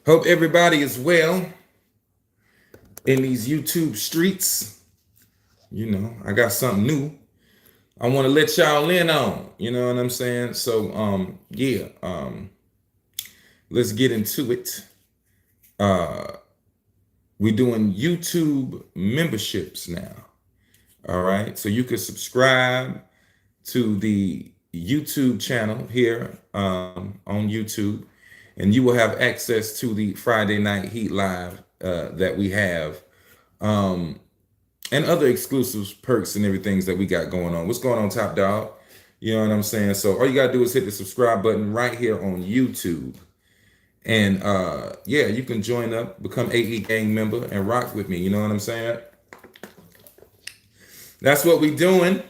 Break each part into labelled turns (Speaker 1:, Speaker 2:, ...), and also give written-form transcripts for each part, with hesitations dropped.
Speaker 1: Hope everybody is well in these YouTube streets. I got something new I want to let y'all in on. You know what I'm saying? So, let's get into it. Uh, we're doing YouTube memberships now. All right. So you can subscribe to the YouTube channel here on YouTube, and you will have access to the Friday Night Heat Live that we have, and other exclusives, perks, and everything that we got going on. What's going on, Top Dog? You know what I'm saying? So all you gotta do is hit the subscribe button right here on YouTube. And you can join up, become AE gang member, and rock with me. You know what I'm saying? That's what we doing.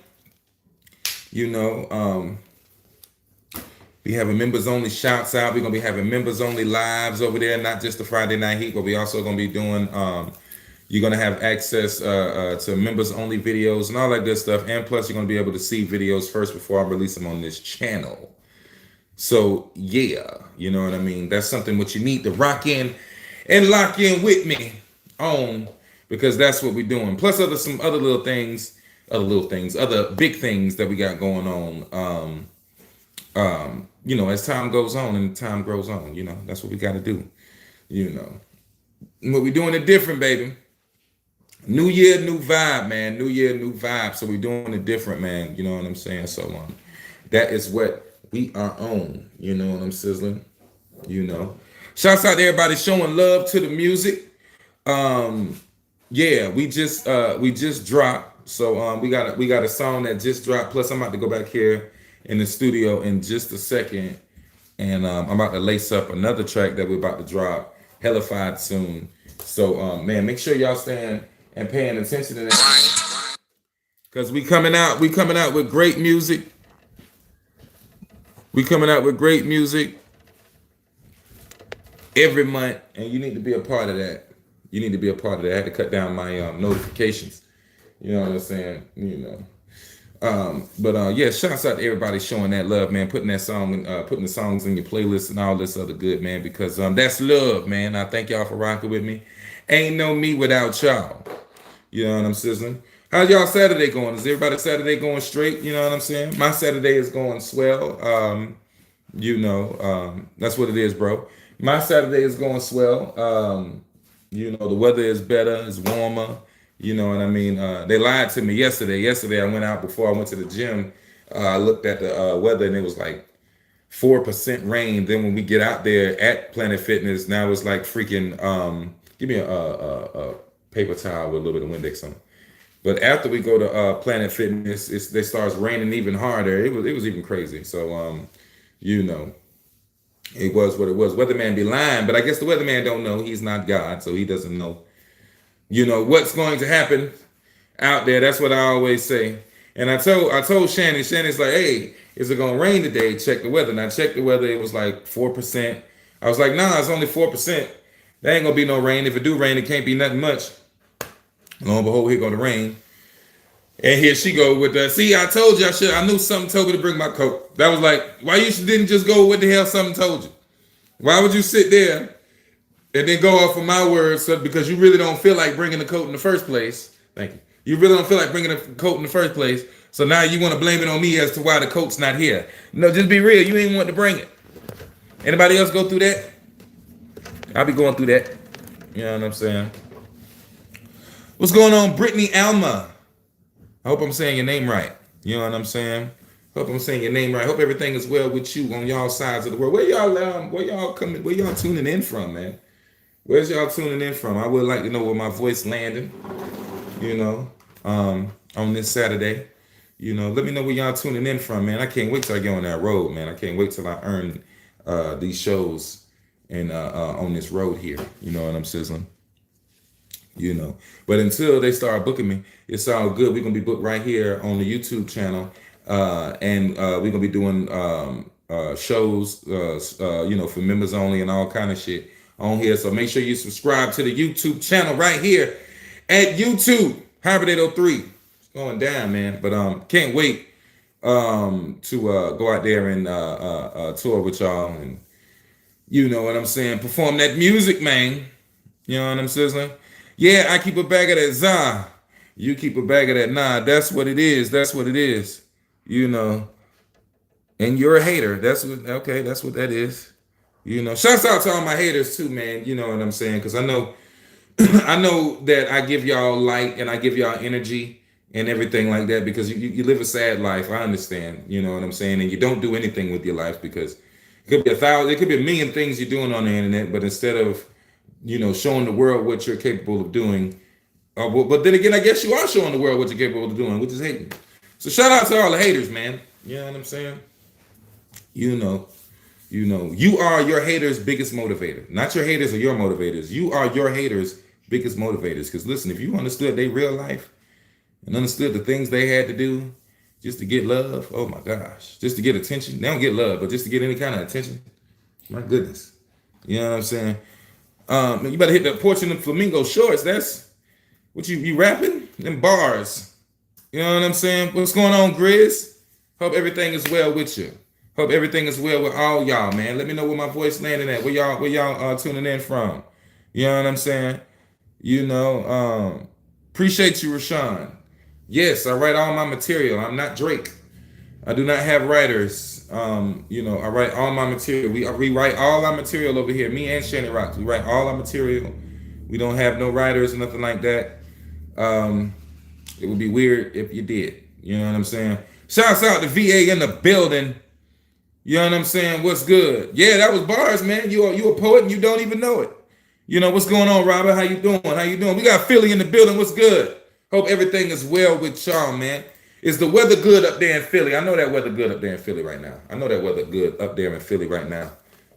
Speaker 1: You know, we having members only shouts out. We're gonna be having members only lives over there, not just the Friday Night Heat, but we also gonna be doing you're gonna have access to members only videos and all that good stuff. And plus you're gonna be able to see videos first before I release them on this channel. So yeah, you know what I mean? That's something what you need to rock in and lock in with me on, because that's what we're doing. Plus some other other big things that we got going on. As time goes on and time grows on, that's what we got to do. But we're doing it different, baby. New year, new vibe, man. New year, new vibe. So we're doing it different, man. You know what I'm saying? So that is what we are on. You know what I'm sizzling? Shouts out to everybody showing love to the music. We just dropped. So we got a song that just dropped. Plus I'm about to go back here in the studio in just a second, and I'm about to lace up another track that we're about to drop hellified soon. So make sure y'all stand and paying attention to that, because we coming out with great music. We coming out with great music every month, and you need to be a part of that. I had to cut down my notifications. You know what I'm saying? Shouts out to everybody showing that love, man. Putting the songs in your playlist and all this other good, man, because that's love, man. I thank y'all for rocking with me. Ain't no me without y'all. You know what I'm sizzling? How's y'all Saturday going? Is everybody Saturday going straight? You know what I'm saying? My Saturday is going swell. That's what it is, bro. My Saturday is going swell. The weather is better, it's warmer. You know what I mean? They lied to me yesterday. Yesterday I went out before I went to the gym. I looked at the weather and it was like 4% rain. Then when we get out there at Planet Fitness, now it's like freaking. Give me a paper towel with a little bit of Windex on it. But after we go to Planet Fitness, it starts raining even harder. It was even crazy. So it was what it was. Weatherman be lying, but I guess the weatherman don't know. He's not God, so he doesn't know. What's going to happen out there. That's what I always say. And I told Shannon. Shannon's like, hey, is it gonna rain today? Check the weather. And I checked the weather. It was like 4%. I was like, nah, it's only 4%. There ain't gonna be no rain. If it do rain, it can't be nothing much. Lo and behold, here go the rain. And here she go with the, see, I told you I knew something told me to bring my coat. That was like, why you didn't just go with the hell something told you? Why would you sit there and then go off of my words because you really don't feel like bringing the coat in the first place? Thank you. You really don't feel like bringing the coat in the first place. So now you want to blame it on me as to why the coat's not here. No, just be real. You ain't want to bring it. Anybody else go through that? I'll be going through that. You know what I'm saying? What's going on, Brittany Alma? I hope I'm saying your name right. You know what I'm saying? Hope I'm saying your name right. Hope everything is well with you on y'all sides of the world. Where y'all tuning in from, man? Where's y'all tuning in from? I would like to know where my voice landing, on this Saturday. Let me know where y'all tuning in from, man. I can't wait till I get on that road, man. I can't wait till I earn these shows and on this road here. You know what I'm sizzling? But until they start booking me, it's all good. We're gonna be booked right here on the YouTube channel, and we're gonna be doing shows, for members only and all kind of shit on here. So make sure you subscribe to the YouTube channel right here at YouTube. Hybrid 803. It's going down, man. But can't wait to go out there and tour with y'all and You know what I'm saying? Perform that music, man. You know what I'm sizzling? Yeah, I keep a bag of that za. You keep a bag of that nah. That's what it is. That's what it is. You know. And you're a hater. That's what okay, that's what that is. You know. Shouts out to all my haters too, man. You know what I'm saying? Because I know I know that I give y'all light and I give y'all energy and everything like that because you live a sad life. I understand. You know what I'm saying? And you don't do anything with your life because it could be it could be a million things you're doing on the internet, but instead of showing the world what you're capable of doing. But then again, I guess you are showing the world what you're capable of doing, which is hating. So shout out to all the haters, man. You know what I'm saying? You know, you are your haters' biggest motivator. Not your haters are your motivators. You are your haters' biggest motivators. Because listen, if you understood their real life and understood the things they had to do just to get love, oh my gosh, just to get attention. They don't get love, but just to get any kind of attention. My goodness. You know what I'm saying? You better hit the porch in the flamingo shorts. That's what you rapping? Them bars. You know what I'm saying? What's going on, Grizz? Hope everything is well with you. Hope everything is well with all y'all, man. Let me know where my voice landing at. Where y'all tuning in from? You know what I'm saying? Appreciate you, Rashawn. Yes, I write all my material. I'm not Drake. I do not have writers. I write all my material. We write all our material over here. Me and Shannon Rocks. We write all our material. We don't have no writers or nothing like that. It would be weird if you did. You know what I'm saying? Shouts out to VA in the building. You know what I'm saying? What's good? Yeah, that was bars, man. You a poet and you don't even know it. You know what's going on, Robert? How you doing? How you doing? We got Philly in the building. What's good? Hope everything is well with y'all, man. Is the weather good up there in Philly? I know that weather good up there in Philly right now. I know that weather good up there in Philly right now.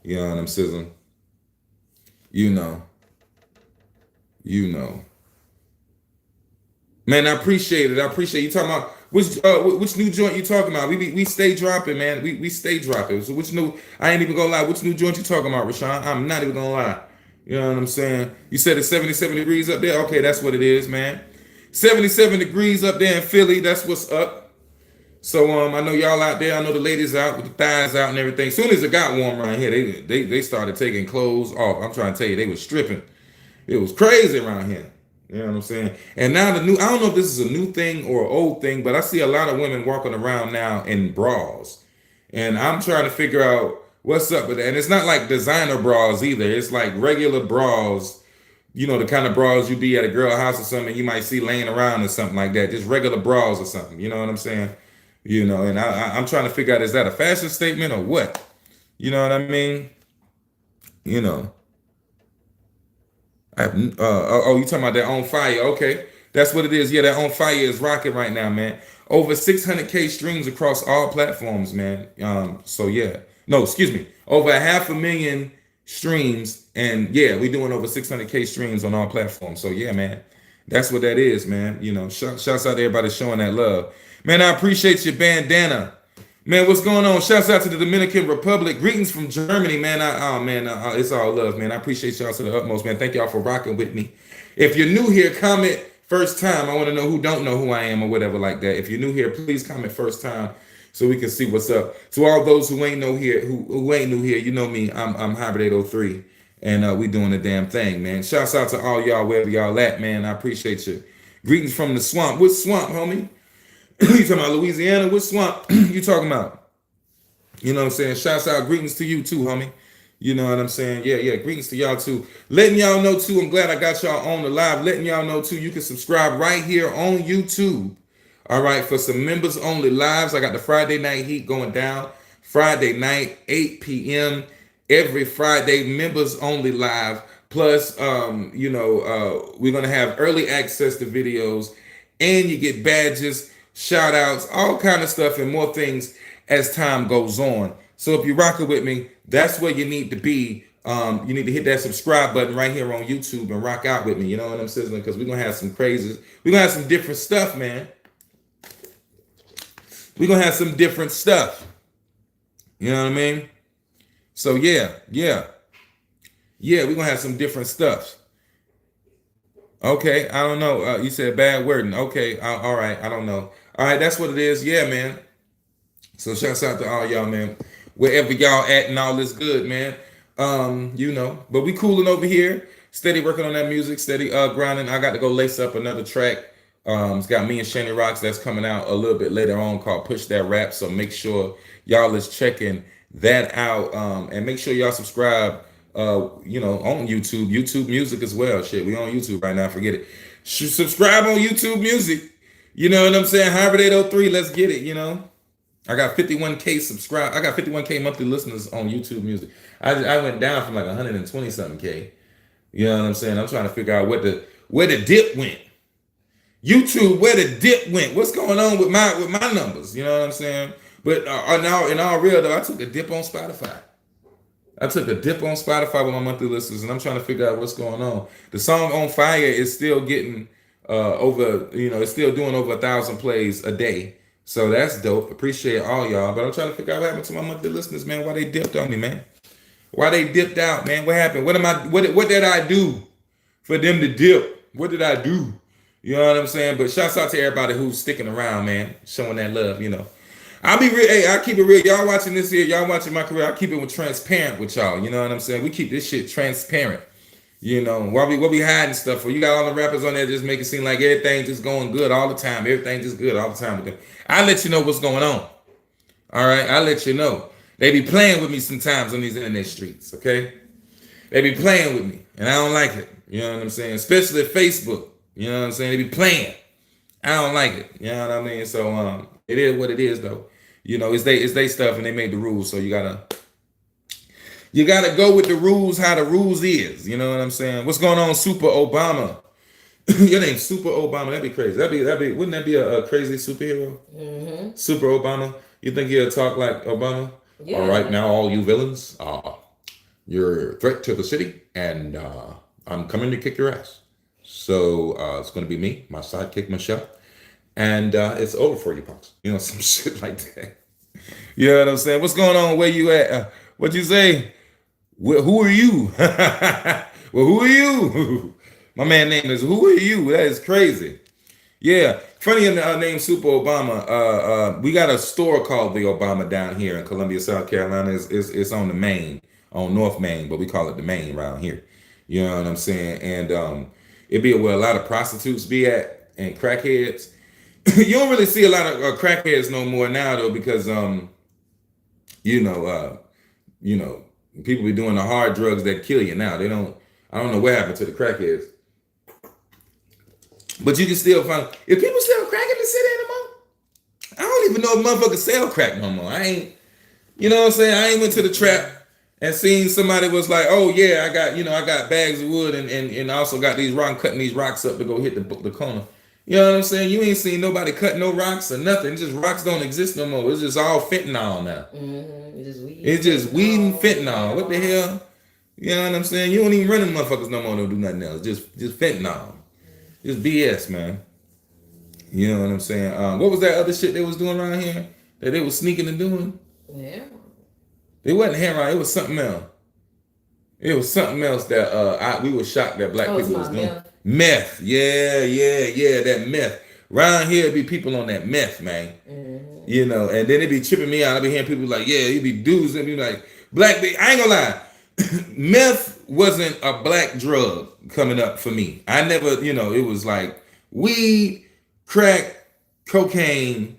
Speaker 1: You know what I'm sizzling? You know. You know. Man, I appreciate it. I appreciate you talking about which new joint you talking about. We stay dropping, man. We stay dropping. So which new? I ain't even gonna lie. Which new joint you talking about, Rashawn? I'm not even gonna lie. You know what I'm saying? You said it's 77 degrees up there. Okay, that's what it is, man. 77 degrees up there in Philly. That's what's up. So I know y'all out there. I know the ladies out with the thighs out and everything. As soon as it got warm around here, they started taking clothes off. I'm trying to tell you, they was stripping. It was crazy around here. You know what I'm saying? And now I don't know if this is a new thing or an old thing, but I see a lot of women walking around now in bras. And I'm trying to figure out what's up with that. And it's not like designer bras either. It's like regular bras, the kind of bras you be at a girl house or something you might see laying around or something like that. Just regular bras or something. You know what I'm saying? And I'm trying to figure out, is that a fashion statement or what? You know what I mean? You know. You talking about that On Fire? Okay, that's what it is. Yeah, that On Fire is rocking right now, man. Over 600K streams across all platforms, man. So yeah, no, excuse me, over 500,000 streams, and yeah, we doing over 600K streams on all platforms. So yeah, man, that's what that is, man. Shouts out to everybody showing that love, man. I appreciate your bandana. Man, what's going on? Shouts out to the Dominican Republic. Greetings from Germany, man. It's all love, man. I appreciate y'all to the utmost, man. Thank y'all for rocking with me. If you're new here, comment first time. I want to know who don't know who I am or whatever like that. If you're new here, please comment first time so we can see what's up. To all those who ain't know here, who ain't new here, you know me. I'm Hybrid 803, and we doing the damn thing, man. Shouts out to all y'all wherever y'all at, man. I appreciate you. Greetings from the swamp. What swamp, homie? You talking about Louisiana? What swamp you talking about? You know what I'm saying? Shouts out, greetings to you too, homie. You know what I'm saying? Yeah, greetings to y'all too. Letting y'all know too, I'm glad I got y'all on the live. Letting y'all know too, you can subscribe right here on YouTube. All right, for some members only lives. I got the Friday night heat going down. Friday night, 8 p.m. Every Friday, members only live. Plus, we're gonna have early access to videos, and you get badges, shout outs, all kind of stuff, and more things as time goes on. So if you're rocking with me, that's where you need to be. You need to hit that subscribe button right here on YouTube and rock out with me. You know what I'm saying? Because we're gonna have some we're gonna have some different stuff, man. We're gonna have some different stuff. You know what I mean? So yeah, we're gonna have some different stuff. Okay, I don't know. You said bad wording. Okay, all right. I don't know. All right, that's what it is. Yeah, man. So shouts out to all y'all, man. Wherever y'all at and all is good, man. But we cooling over here, steady working on that music, steady grinding. I got to go lace up another track. It's got me and Shani Rocks that's coming out a little bit later on called Push That Rap. So make sure y'all is checking that out. And make sure y'all subscribe on YouTube Music as well. Shit, we on YouTube right now, forget it. Subscribe on YouTube Music. You know what I'm saying? Harvard 803, let's get it, I got 51K subscribe. I got 51K monthly listeners on YouTube Music. I went down from like 120 something K. You know what I'm saying? I'm trying to figure out where the dip went. YouTube, where the dip went. What's going on with my numbers? You know what I'm saying? But now in all real though, I took a dip on Spotify. With my monthly listeners, and I'm trying to figure out what's going on. The song "On Fire" is still getting it's still doing over 1,000 plays a day. So that's dope. Appreciate all y'all. But I'm trying to figure out what happened to my monthly listeners, man. Why they dipped on me, man? Why they dipped out, man? What happened? What did I do for them to dip? What did I do? You know what I'm saying? But shouts out to everybody who's sticking around, man. Showing that love, I'll be real. Hey, I keep it real. Y'all watching this here. Y'all watching my career. I keep it transparent with y'all. You know what I'm saying? We keep this shit transparent. While we hiding stuff for? You got all the rappers on there just make it seem like everything just going good all the time. Everything just good all the time with them. I let you know what's going on. All right, I let you know. They be playing with me sometimes on these internet streets. Okay, they be playing with me, and I don't like it. You know what I'm saying? Especially Facebook. You know what I'm saying? They be playing. I don't like it. You know what I mean? So it is what it is though. It's they stuff, and they made the rules. So you gotta go with the rules, how the rules is. You know what I'm saying? What's going on, Super Obama? Your name's Super Obama. That'd be crazy. Wouldn't that be a crazy superhero? Mm-hmm. Super Obama. You think he'll talk like Obama? Yeah. All right, now all you villains, you're a threat to the city, and I'm coming to kick your ass. So it's going to be me, my sidekick Michelle, and it's over for you, punks. Some shit like that. You know what I'm saying? What's going on? Where you at? What'd you say? Who are you? Well, who are you? My man name is Who Are You? That is crazy. Yeah. Funny name Super Obama. We got a store called the Obama down here in Columbia, South Carolina. It's on the Main, on North Main, but we call it the Main around here. You know what I'm saying? And it be where a lot of prostitutes be at and crackheads. You don't really see a lot of crackheads no more now though, because people be doing the hard drugs that kill you now. I don't know what happened to the crackheads. But you can still find, if people sell crack in the city anymore, I don't even know if motherfuckers sell crack no more. I ain't, you know what I'm saying? I ain't went to the trap and seen somebody was like, oh yeah, I got bags of wood and also got these rocks, cutting these rocks up to go hit the corner. You know what I'm saying? You ain't seen nobody cut no rocks or nothing. Just rocks don't exist no more. It's just all fentanyl now. Mm-hmm. It's just weed and fentanyl. What the hell? You know what I'm saying? You don't even run them motherfuckers no more. Don't do nothing else. Just fentanyl. Just BS, man. You know what I'm saying? What was that other shit they was doing around here that they was sneaking and doing? Yeah. It wasn't heroin. It was something else. It was something else that we were shocked that black people was doing. Meth. Yeah. That meth. Around here, it be people on that meth, man. Mm-hmm. And then it be tripping me out. I be hearing people like, yeah, it be dudes and be like, I ain't gonna lie. Meth wasn't a black drug coming up for me. I never, it was like weed, crack, cocaine,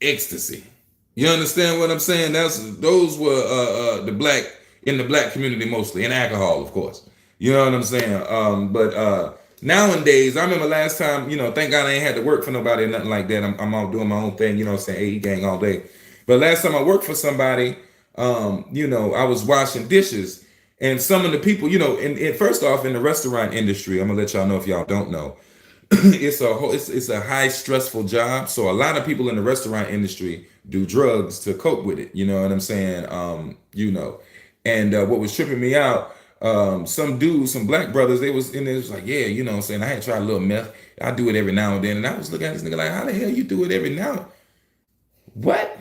Speaker 1: ecstasy. You understand what I'm saying? Those were the black community mostly, and alcohol, of course. You know what I'm saying? But nowadays, I remember last time, thank God I ain't had to work for nobody or nothing like that. I'm out doing my own thing, saying, hey, gang all day. But last time I worked for somebody, I was washing dishes. And some of the people, and first off, in the restaurant industry, I'm gonna let y'all know if y'all don't know, it's a high stressful job. So a lot of people in the restaurant industry do drugs to cope with it. You know what I'm saying? And what was tripping me out, some dudes, some black brothers, they was in there, was like, yeah, what I'm saying, I had tried a little meth. I do it every now and then, and I was looking at this nigga like, how the hell you do it every now? What?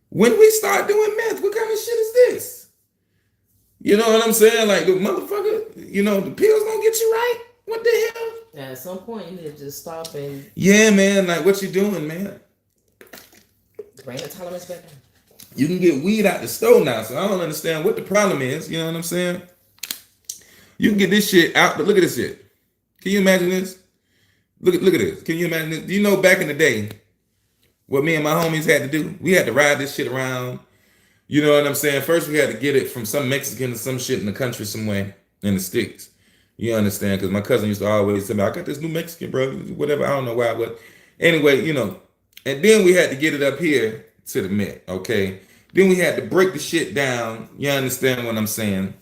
Speaker 1: When we start doing meth, what kind of shit is this? You know what I'm saying? Like, the motherfucker, the pills gonna get you right? What the hell?
Speaker 2: At some point, you need to just stop and...
Speaker 1: Yeah, man. Like, what you doing, man?
Speaker 2: Bring the tolerance back.
Speaker 1: You can get weed out the store now, so I don't understand what the problem is. You know what I'm saying? You can get this shit out. But look at this shit. Can you imagine this? Look at this. Can you imagine this? Do you know back in the day what me and my homies had to do? We had to ride this shit around. You know what I'm saying? First, we had to get it from some Mexican or some shit in the country somewhere in the sticks. You understand? Because my cousin used to always tell me, "I got this new Mexican, bro. Whatever. I don't know why, but anyway, you know." And then we had to get it up here to the Met. Okay. Then we had to break the shit down. You understand what I'm saying?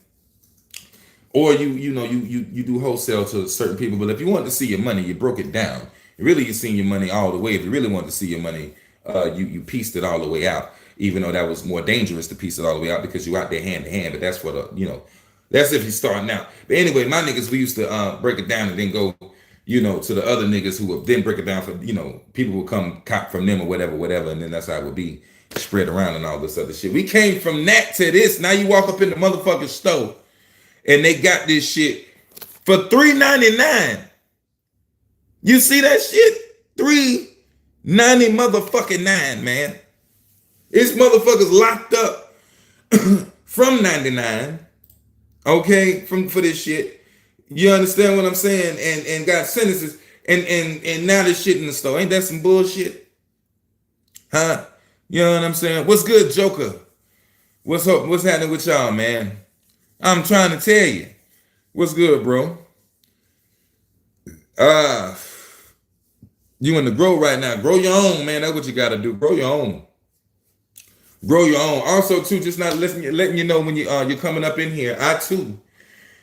Speaker 1: Or you do wholesale to certain people. But if you want to see your money, you broke it down. Really, you seen your money all the way. If you really want to see your money, you pieced it all the way out. Even though that was more dangerous to piece it all the way out because you out there hand to hand. But that's what that's if you starting out. But anyway, my niggas, we used to break it down and then go, to the other niggas who would then break it down for, people would come cop from them or whatever, and then that's how it would be spread around and all this other shit. We came from that to this. Now you walk up in the motherfucking store and they got this shit for $3.99. You see that shit? $3.90 motherfucking 9, man. This motherfucker's locked up from 99. Okay, for this shit. You understand what I'm saying? And got sentences and now this shit in the store. Ain't that some bullshit? Huh? You know what I'm saying? What's good, Joker? What's up? What's happening with y'all, man? I'm trying to tell you. What's good, bro? You in the grow right now. Grow your own, man. That's what you gotta do. Grow your own. Grow your own. Also, too, just not letting you know when you're coming up in here. I too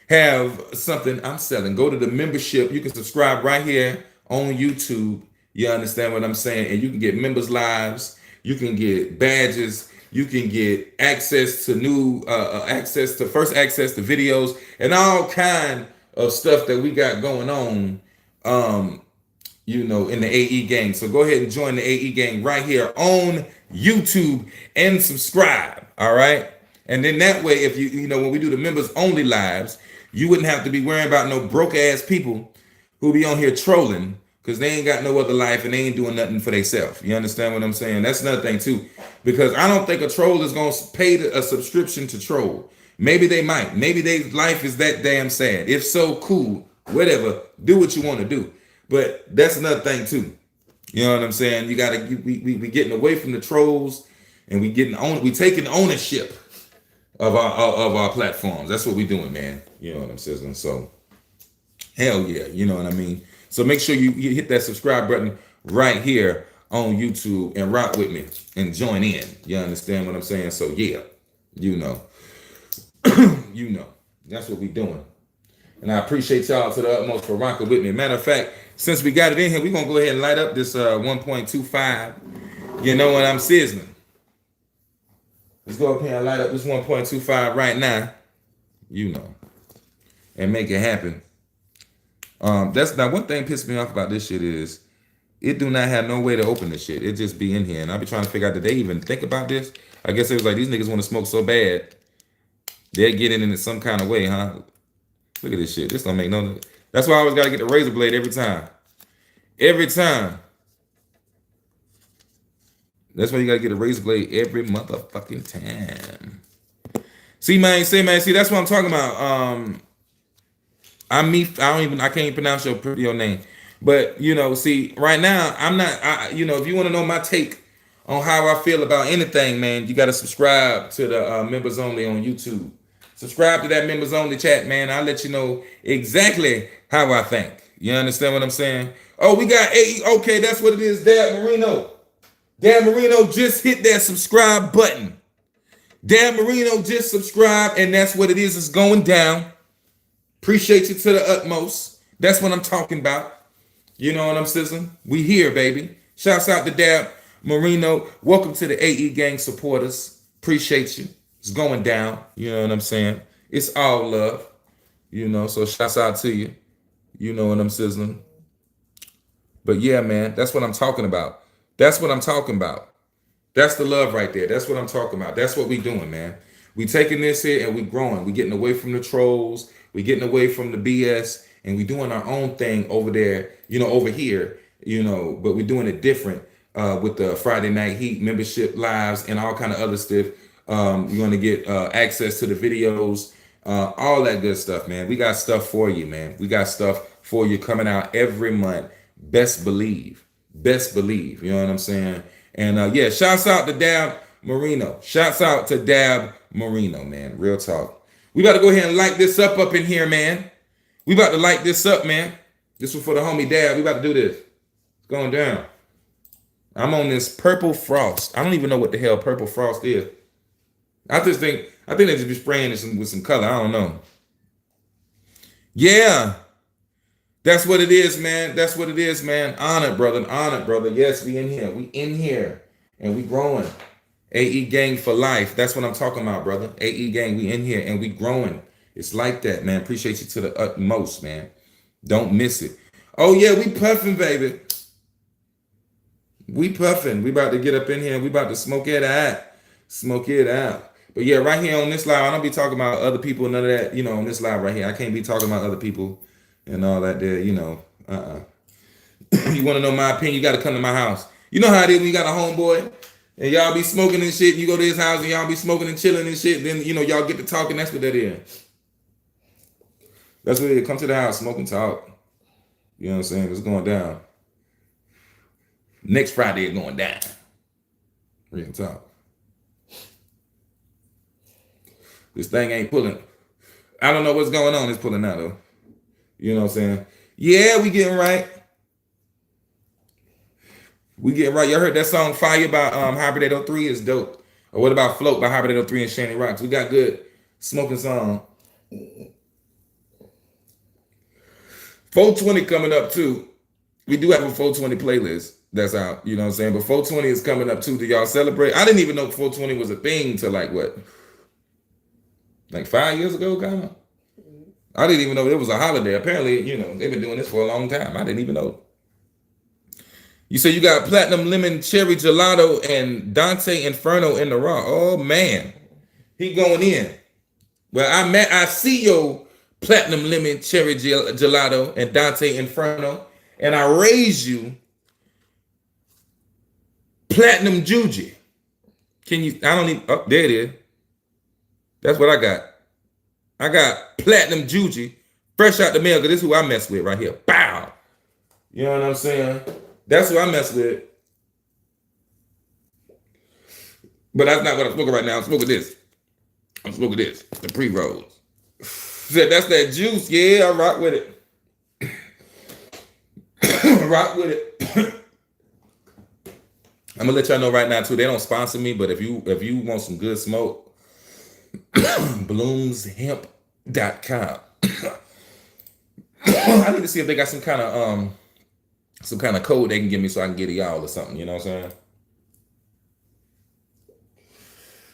Speaker 1: have something I'm selling. Go to the membership. You can subscribe right here on YouTube. You understand what I'm saying? And you can get members lives. You can get badges. You can get access to new first access to videos and all kind of stuff that we got going on. In the AE gang. So go ahead and join the AE gang right here on YouTube and subscribe. All right. And then that way, if when we do the members only lives, you wouldn't have to be worrying about no broke ass people who be on here trolling because they ain't got no other life and they ain't doing nothing for themselves. You understand what I'm saying? That's another thing too, because I don't think a troll is going to pay a subscription to troll. Maybe they might. Maybe their life is that damn sad. If so, cool. Whatever. Do what you want to do. But that's another thing too. You know what I'm saying? You gotta we getting away from the trolls and we taking ownership of our platforms. That's what we doing, man. You know what I'm saying? So hell yeah, you know what I mean? So make sure you hit that subscribe button right here on YouTube and rock with me and join in. You understand what I'm saying? So yeah, that's what we doing. And I appreciate y'all to the utmost for rocking with me. Matter of fact, since we got it in here, we're going to go ahead and light up this 1.25. You know what I'm sizzling. Let's go up here and light up this 1.25 right now. And make it happen. That's now one thing pissed me off about this shit is it do not have no way to open this shit. It just be in here. And I'll be trying to figure out, did they even think about this? I guess it was like these niggas want to smoke so bad. They'll get it in some kind of way, huh? Look at this shit. This don't make no. That's why I always gotta get the razor blade every time. Every time. That's why you gotta get a razor blade every motherfucking time. See, man. See, that's what I'm talking about. I can't even pronounce your name. But see, right now, I'm not. If you want to know my take on how I feel about anything, man, you gotta subscribe to the members only on YouTube. Subscribe to that members only chat, man. I'll let you know exactly how I think. You understand what I'm saying? Oh, we got okay, that's what it is. Dad Marino. Dad Marino just hit that subscribe button. Dad Marino just subscribed, and that's what it is. It's going down. Appreciate you to the utmost. That's what I'm talking about. You know what I'm sizzling? We here, baby. Shouts out to Dad Marino. Welcome to the AE gang supporters. Appreciate you. It's going down. You know what I'm saying? It's all love. So shouts out to you. You know what I'm sizzling. But yeah, man, that's what I'm talking about. That's what I'm talking about. That's the love right there. That's what I'm talking about. That's what we doing, man. We taking this here and we growing. We getting away from the trolls. We getting away from the BS. And we doing our own thing over there, over here, but we're doing it different. with the Friday Night Heat membership lives and all kind of other stuff. You're going to get access to the videos, all that good stuff, man. We got stuff for you, man. We got stuff for you coming out every month. Best believe. Best believe. You know what I'm saying? And yeah, shouts out to Dab Marino. Shouts out to Dab Marino, man. Real talk. We got to go ahead and light this up in here, man. We about to light this up, man. This was for the homie Dab. We about to do this. It's going down. I'm on this purple frost. I don't even know what the hell purple frost is. I think they just be spraying it with some color. I don't know. Yeah. That's what it is, man. That's what it is, man. Honored, brother. Honored, brother. Yes, we in here. We in here. And we growing. AE gang for life. That's what I'm talking about, brother. AE gang, we in here and we growing. It's like that, man. Appreciate you to the utmost, man. Don't miss it. Oh, yeah, we puffing, baby. We puffing. We about to get up in here and we about to smoke it out. Smoke it out. But yeah, right here on this live, I don't be talking about other people, none of that, on this live right here. I can't be talking about other people and all that there, You want to know my opinion, you got to come to my house. You know how it is when you got a homeboy and y'all be smoking and shit. You go to his house and y'all be smoking and chilling and shit. Then, y'all get to talking. That's what that is. That's what it is. Come to the house, smoke and talk. You know what I'm saying? It's going down. Next Friday is going down. Real talk. This thing ain't pulling. I don't know what's going on. It's pulling out though. You know what I'm saying? Yeah, we getting right. We getting right. Y'all heard that song Fire by Hybrid 3 is dope. Or what about Float by Hybrid 3 and Shanty Rocks? We got good smoking song. 420 coming up too. We do have a 420 playlist that's out. You know what I'm saying? But 420 is coming up too. Do y'all celebrate? I didn't even know 420 was a thing till like what? Like 5 years ago, kind of. I didn't even know it was a holiday. Apparently, they've been doing this for a long time. I didn't even know. You say you got Platinum Lemon Cherry Gelato and Dante Inferno in the raw. Oh man, he going in. Well, I see your Platinum Lemon Cherry Gelato and Dante Inferno, and I raise you Platinum Juji. Can you? I don't need. Oh, there it is. That's what I got. I got Platinum Juji, fresh out the mail, because this is who I mess with right here. Bow. You know what I'm saying? That's who I mess with. But that's not what I'm smoking right now. I'm smoking this. The pre-rolls. That's that juice. Yeah, I rock with it. Rock with it. I'm gonna let y'all know right now too. They don't sponsor me, but if you want some good smoke, bloomshemp.com. I need to see if they got some kind of code they can give me so I can get it y'all or something. You know what I'm saying?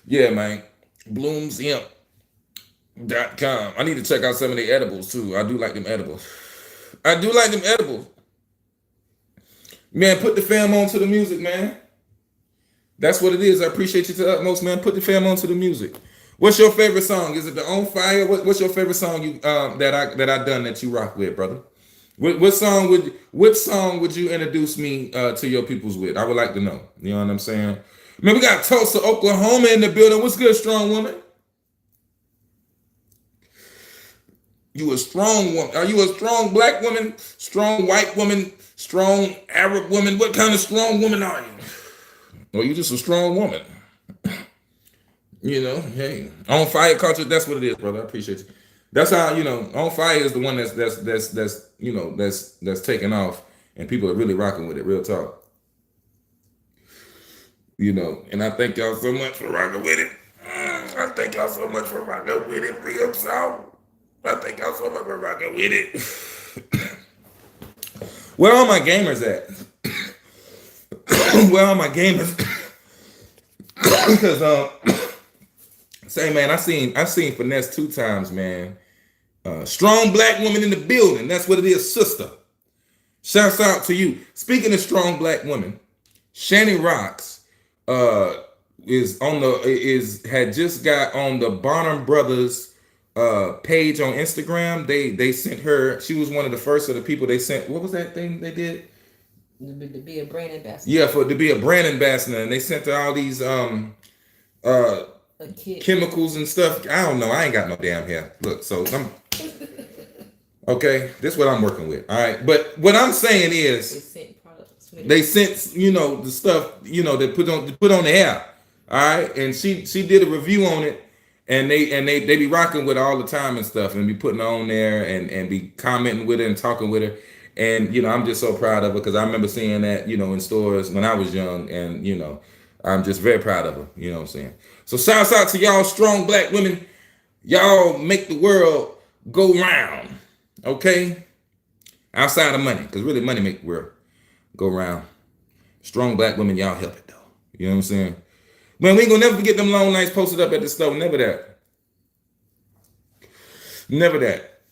Speaker 1: Yeah, man. Bloomshemp.com. I need to check out some of the edibles too. I do like them edibles. Man, put the fam on to the music, man. That's what it is. I appreciate you to the utmost, man. Put the fam on to the music. What's your favorite song? Is it the On Fire? What's your favorite song that I done that you rock with, brother? What song would you introduce me to your peoples with? I would like to know. You know what I'm saying? Man, we got Tulsa, Oklahoma in the building. What's good, strong woman? You a strong woman? Are you a strong black woman? Strong white woman? Strong Arab woman? What kind of strong woman are you? Or you just a strong woman? Hey, On Fire culture, that's what it is, brother. I appreciate you. That's how, On Fire is the one that's taking off and people are really rocking with it, real talk. And I thank y'all so much for rocking with it. I thank y'all so much for rocking with it, real talk. I thank y'all so much for rocking with it. Where are my gamers at? Where are my gamers? Because say, man, I seen Finesse 2 times, man. Strong black woman in the building. That's what it is, sister. Shouts out to you. Speaking of strong black women, Shanny Rocks had just got on the Bonham Brothers page on Instagram. They sent her. She was one of the first of the people they sent. What was that thing they did?
Speaker 2: To be a brand ambassador.
Speaker 1: Yeah, for to be a brand ambassador, and they sent her all these uh
Speaker 2: A kit.
Speaker 1: chemicals and stuff. I don't know. I ain't got no damn hair. Look, so I'm okay. This is what I'm working with. All right, but what I'm saying
Speaker 2: They
Speaker 1: is
Speaker 2: sent products.
Speaker 1: they sent the stuff they put on the air. All right, and she did a review on it, and they be rocking with her all the time and stuff, and be putting her on there and be commenting with her and talking with her, and I'm just so proud of her because I remember seeing that in stores when I was young, and I'm just very proud of her. You know what I'm saying? So shouts out to y'all, strong black women. Y'all make the world go round. Okay, outside of money, because really money make the world go round. Strong black women, y'all help it though. You know what I'm saying? Man, we ain't gonna never forget them long nights posted up at the store. Never that. Never that.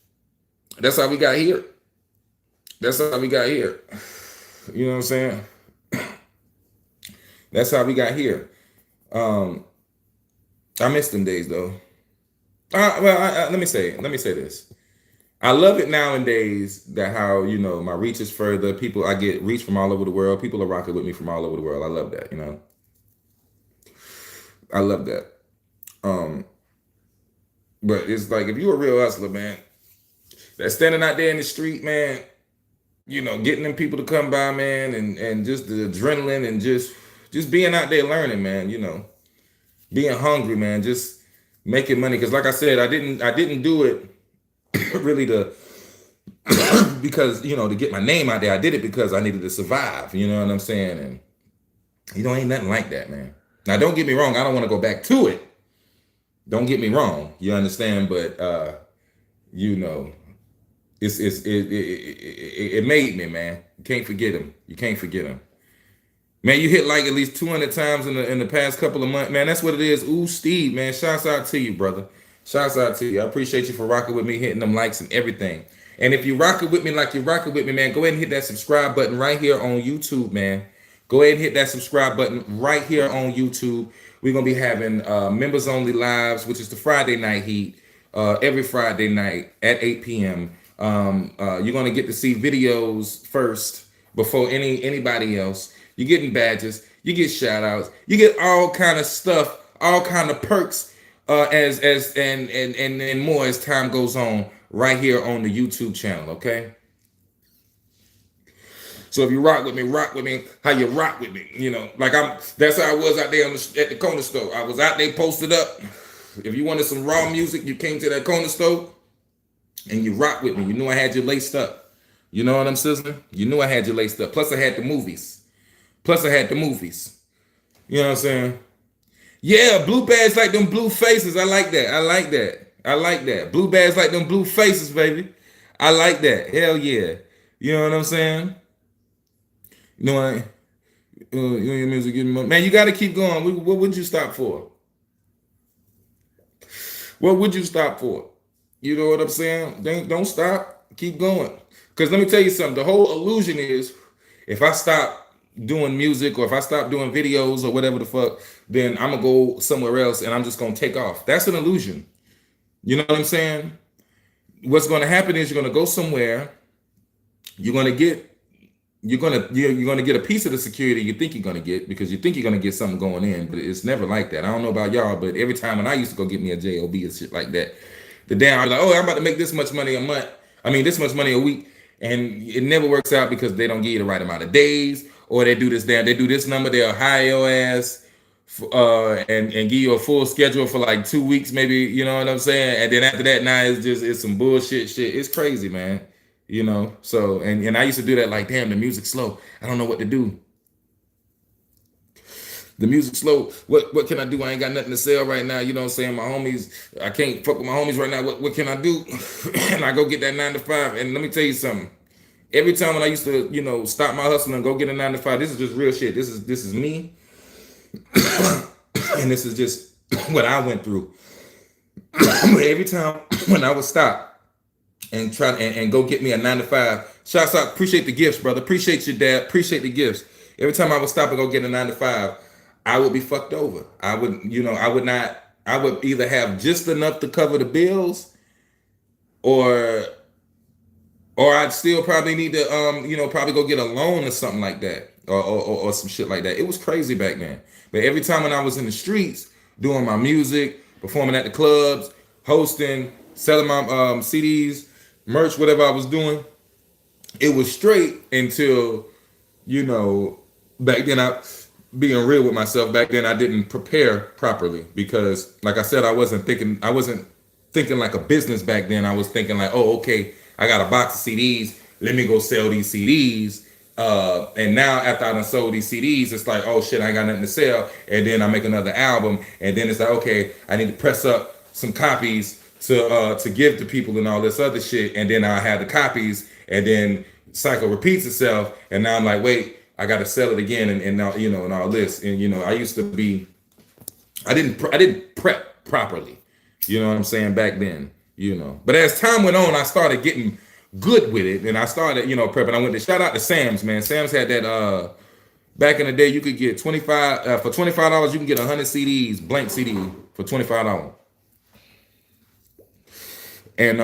Speaker 1: That's how we got here. That's how we got here. You know what I'm saying? That's how we got here. I miss them days though. Let me say this. I love it nowadays that how my reach is further. People, I get reach from all over the world. People are rocking with me from all over the world. I love that. I love that. But it's like if you're a real hustler, man, that's standing out there in the street, man, getting them people to come by, man, and just the adrenaline and just being out there learning, man, being hungry, man, just making money. Cause like I said, I didn't do it really to because to get my name out there. I did it because I needed to survive. You know what I'm saying? And ain't nothing like that, man. Now don't get me wrong, I don't want to go back to it. Don't get me wrong, you understand? But it made me, man. You can't forget him. You can't forget him. Man, you hit like at least 200 times in the past couple of months, man. That's what it is. Ooh, Steve, man. Shouts out to you, brother. Shouts out to you. I appreciate you for rocking with me, hitting them likes and everything. And if you rocking with me like you're rocking with me, man, go ahead and hit that subscribe button right here on YouTube, man. Go ahead and hit that subscribe button right here on YouTube. We're gonna be having members only lives, which is the Friday night heat, every Friday night at 8 p.m. You're gonna get to see videos first before anybody else. You're getting badges, you get shout outs, you get all kind of stuff, all kind of perks as and more as time goes on right here on the YouTube channel, okay? So if you rock with me, how you rock with me, like that's how I was out there at the corner store. I was out there posted up. If you wanted some raw music, you came to that corner store and you rock with me. You knew I had you laced up. You know what I'm saying? You knew I had you laced up. Plus I had the movies. You know what I'm saying? Yeah, blue badge like them blue faces. I like that. Blue badge like them blue faces, baby. I like that. Hell yeah. You know what I'm saying? Your music getting money. Man, you got to keep going. What would you stop for? What would you stop for? You know what I'm saying? Don't stop. Keep going. Because let me tell you something. The whole illusion is if I stop doing music or if I stop doing videos or whatever the fuck, then I'm going to go somewhere else and I'm just going to take off. That's an illusion. You know what I'm saying? What's going to happen is you're going to go somewhere. You're going to get a piece of the security you think you're gonna get because you think you're gonna get something going in, but it's never like that. I don't know about y'all, but every time when I used to go get me a job and shit like that, the damn I was like, oh, I'm about to make this much money a month. I mean, this much money a week, and it never works out because they don't give you the right amount of days, or they do this number, they'll hire your ass, and give you a full schedule for like 2 weeks, maybe. You know what I'm saying? And then after that, now it's some bullshit shit. It's crazy, man. So and I used to do that like, damn, the music's slow. I don't know what to do. The music's slow. What can I do? I ain't got nothing to sell right now. You know what I'm saying? My homies, I can't fuck with my homies right now. What can I do? And I go get that 9 to 5. And let me tell you something. Every time when I used to, stop my hustle and go get a 9 to 5, this is just real shit. This is me. And this is just what I went through. Every time when I would stop and try and go get me a 9 to 5. Shouts out, appreciate the gifts, brother. Appreciate your dad. Appreciate the gifts. Every time I would stop and go get a 9 to 5, I would be fucked over. I would not. I would either have just enough to cover the bills, or or I'd still probably need to probably go get a loan or something like that, or some shit like that. It was crazy back then. But every time when I was in the streets doing my music, performing at the clubs, hosting, selling my CDs, merch, whatever I was doing, it was straight until, you know, back then I being real with myself, back then I didn't prepare properly because like I said, I wasn't thinking like a business back then. I was thinking like, oh, okay, I got a box of CDs, let me go sell these CDs. And now after I done sold these CDs, it's like, oh shit, I ain't got nothing to sell. And then I make another album, and then it's like, okay, I need to press up some copies to give to people and all this other shit. And then I had the copies, and then cycle repeats itself. And now I'm like, wait, I got to sell it again, and now and all this. And I used to be, I didn't prep properly. You know what I'm saying back then. But as time went on, I started getting good with it, and I started prepping. I went to shout out to Sam's, man. Sam's had that back in the day. You could get 25 for $25. You can get 100 CDs, blank CD for $25. And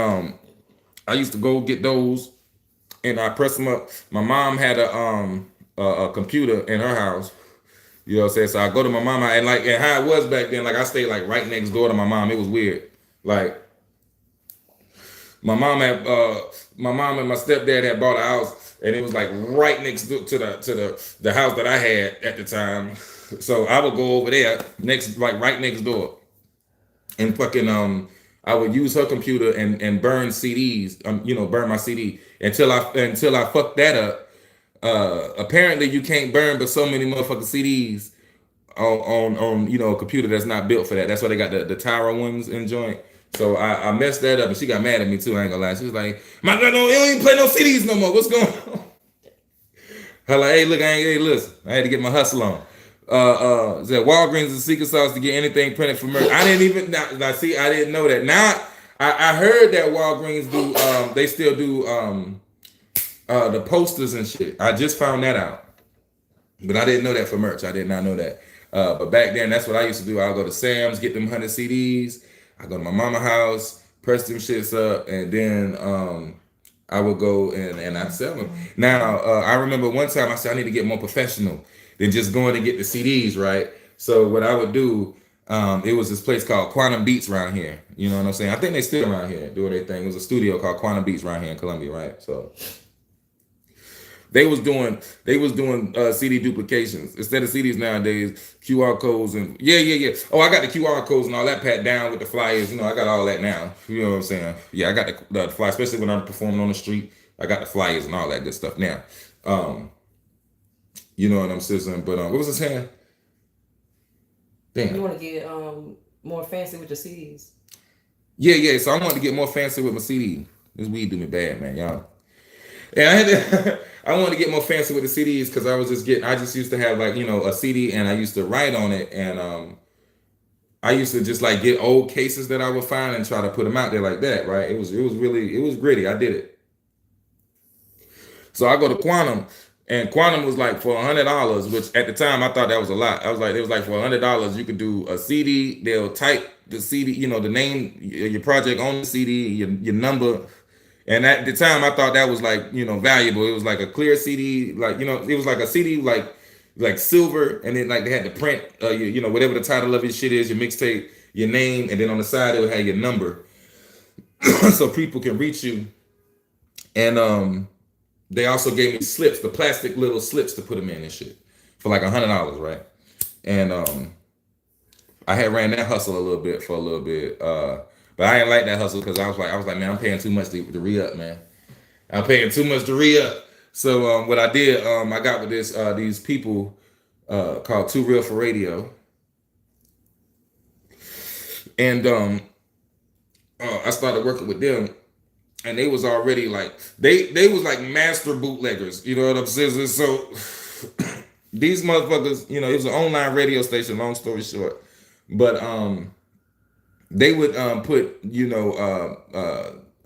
Speaker 1: I used to go get those, and I press them up. My mom had a computer in her house. You know what I'm saying? So I go to my mama, and how it was back then, like I stayed like right next door to my mom. It was weird. Like my mom and my stepdad had bought a house, and it was like right next to the house that I had at the time. So I would go over there right next door, and fucking I would use her computer and burn CDs, burn my CD until I fucked that up. Apparently you can't burn but so many motherfucking CDs on a computer that's not built for that. That's why they got the Tyra ones in joint. So I messed that up, and she got mad at me too. I ain't gonna lie. She was like, "My girl, no, you don't even play no CDs no more. What's going on?" I'm like, hey, listen, I had to get my hustle on. Said Walgreens is the secret sauce to get anything printed for merch. I didn't even see. I didn't know that. Now I heard that Walgreens do. They still do the posters and shit. I just found that out, but I didn't know that for merch. I did not know that. But back then, that's what I used to do. I'll go to Sam's, get them 100 CDs. I go to my mama house, press them shits up, and then I would go and I'd sell them. Now, I remember one time I said I need to get more professional than just going to get the CDs, right? So what I would do, it was this place called Quantum Beats around here. You know what I'm saying? I think they still around here doing their thing. It was a studio called Quantum Beats around here in Columbia, right? So they was doing CD duplications instead of CDs nowadays. QR codes and yeah. Oh, I got the QR codes and all that pat down with the flyers. I got all that now. You know what I'm saying? Yeah, I got the fly, especially when I'm performing on the street. I got the flyers and all that good stuff now. You know what I'm saying? But what was I saying? Damn.
Speaker 2: You want to get more fancy with your CDs?
Speaker 1: Yeah. So I wanted to get more fancy with my CD. This weed do me bad, man, y'all. And I wanted to get more fancy with the CDs because I just used to have like a CD, and I used to write on it, and I used to just like get old cases that I would find and try to put them out there like that, right? It was gritty. I did it. So I go to Quantum, and Quantum was like for $100, which at the time I thought that was a lot. I was like, it was like for $100 you could do a CD. They'll type the CD, the name, your project on the CD, your number. And at the time, I thought that was like valuable. It was like a clear CD, like it was like a CD like silver, and then like they had to print, whatever the title of your shit is, your mixtape, your name, and then on the side it would have your number, so people can reach you. And they also gave me slips, the plastic little slips to put them in and shit, for like $100, right? And I had ran that hustle for a little bit. But I didn't like that hustle because I was like, man, I'm paying too much to re-up, man. I'm paying too much to re-up. So what I did, I got with these people called Too Real for Radio. And I started working with them, and they was already like, they was like master bootleggers, you know what I'm saying? So these motherfuckers, it was an online radio station, long story short. But they would put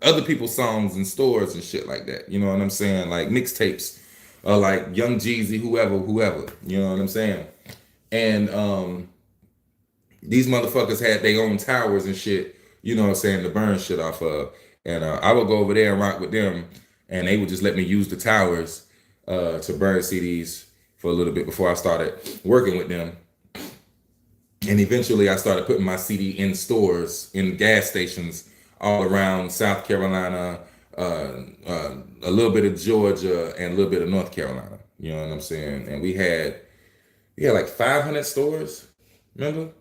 Speaker 1: other people's songs in stores and shit like that. You know what I'm saying? Like mixtapes, or like Young Jeezy, whoever. You know what I'm saying? And these motherfuckers had their own towers and shit. You know what I'm saying? To burn shit off of. And I would go over there and rock with them. and they would just let me use the towers to burn CDs for a little bit before I started working with them. And eventually I started putting my CD in stores, in gas stations all around South Carolina, a little bit of Georgia, and a little bit of North Carolina. You know what I'm saying? And we had like 500 stores. Remember?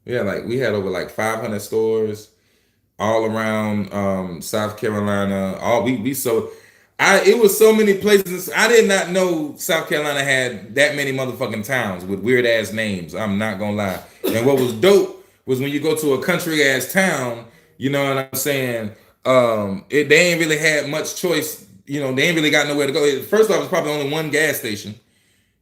Speaker 1: Yeah, like we had over like 500 stores all around South Carolina. All we so I it was so many places. I did not know South Carolina had that many motherfucking towns with weird ass names. I'm not gonna lie. And what was dope was when you go to a country ass town, you know what I'm saying? They ain't really had much choice. You know, they ain't really got nowhere to go. First off, it's probably only one gas station.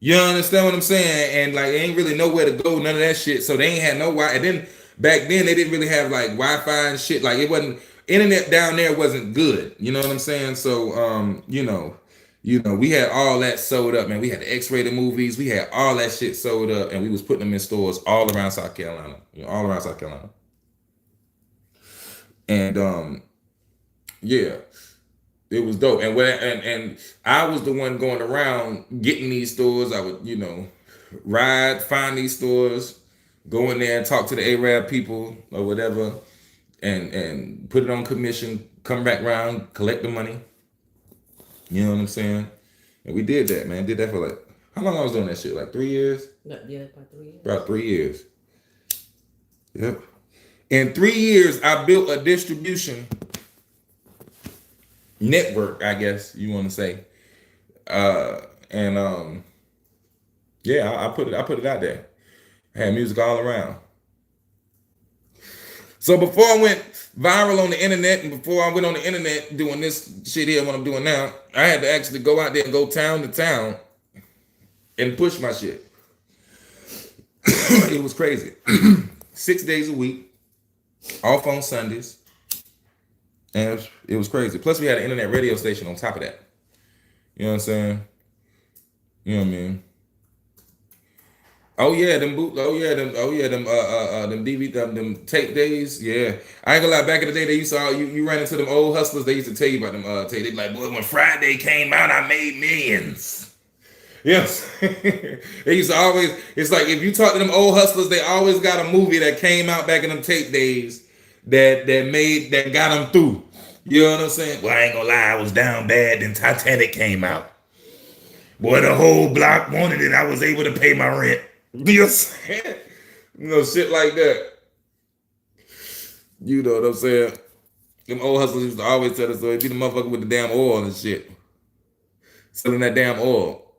Speaker 1: You understand what I'm saying? And like, ain't really nowhere to go, none of that shit. So they ain't had no Wi. And then back then they didn't really have like Wi-Fi and shit. Like it wasn't internet down there wasn't good. You know what I'm saying? So we had all that sold up, man. We had the X-rated movies, we had all that shit sold up, and we was putting them in stores all around South Carolina. All around South Carolina. And yeah. It was dope, and I was the one going around getting these stores. I would, find these stores, go in there and talk to the Arab people or whatever, and put it on commission. Come back around, collect the money. You know what I'm saying? And we did that, man. Did that for like how long I was doing that shit? Like 3 years?
Speaker 2: Yeah, about 3 years.
Speaker 1: About 3 years. Yep. In 3 years, I built a distribution network, I guess you want to say, and yeah, I put it out there. I had music all around. So before I went viral on the internet, and before I went on the internet doing this shit here, what I'm doing now, I had to actually go out there and go town to town and push my shit. It was crazy. 6 days a week, off on Sundays. And it was crazy. Plus, we had an internet radio station on top of that. You know what I'm saying? You know what I mean? Oh yeah, them them tape days. Yeah, I ain't gonna lie. Back in the day, they used to you ran into them old hustlers. They used to tell you about them. They like, boy, when Friday came out, I made millions. Yes, they used to always. It's like if you talk to them old hustlers, they always got a movie that came out back in them tape days that got them through. You know what I'm saying? Well, I ain't gonna lie, I was down bad. Then Titanic came out. Boy, the whole block wanted it. I was able to pay my rent. You know what I'm saying? Shit like that. You know what I'm saying? Them old hustlers used to always tell us, so it be the motherfucker with the damn oil and shit. Selling that damn oil.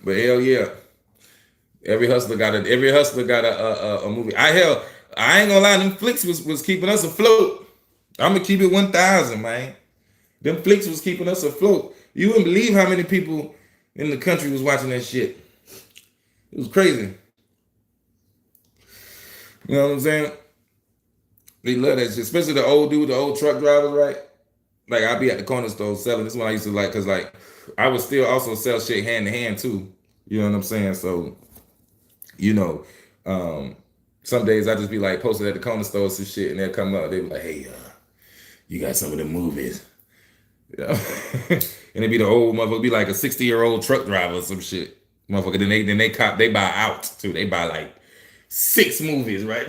Speaker 1: But hell yeah. Every hustler got a movie. I ain't gonna lie, them flicks was keeping us afloat. I'm gonna keep it 1,000, man. Them flicks was keeping us afloat. You wouldn't believe how many people in the country was watching that shit. It was crazy. You know what I'm saying? They love that shit, especially the old truck drivers, right? Like I'd be at the corner store selling. This is what I used to like, cause like I would still also sell shit hand to hand too. You know what I'm saying? So, some days I just be like posted at the corner store some shit, and they'll come up. They be like, "Hey, you got some of them movies?" Yeah. And it be the old motherfucker, be like a 60-year-old truck driver or some shit. Motherfucker, they buy out too. They buy like 6 movies, right?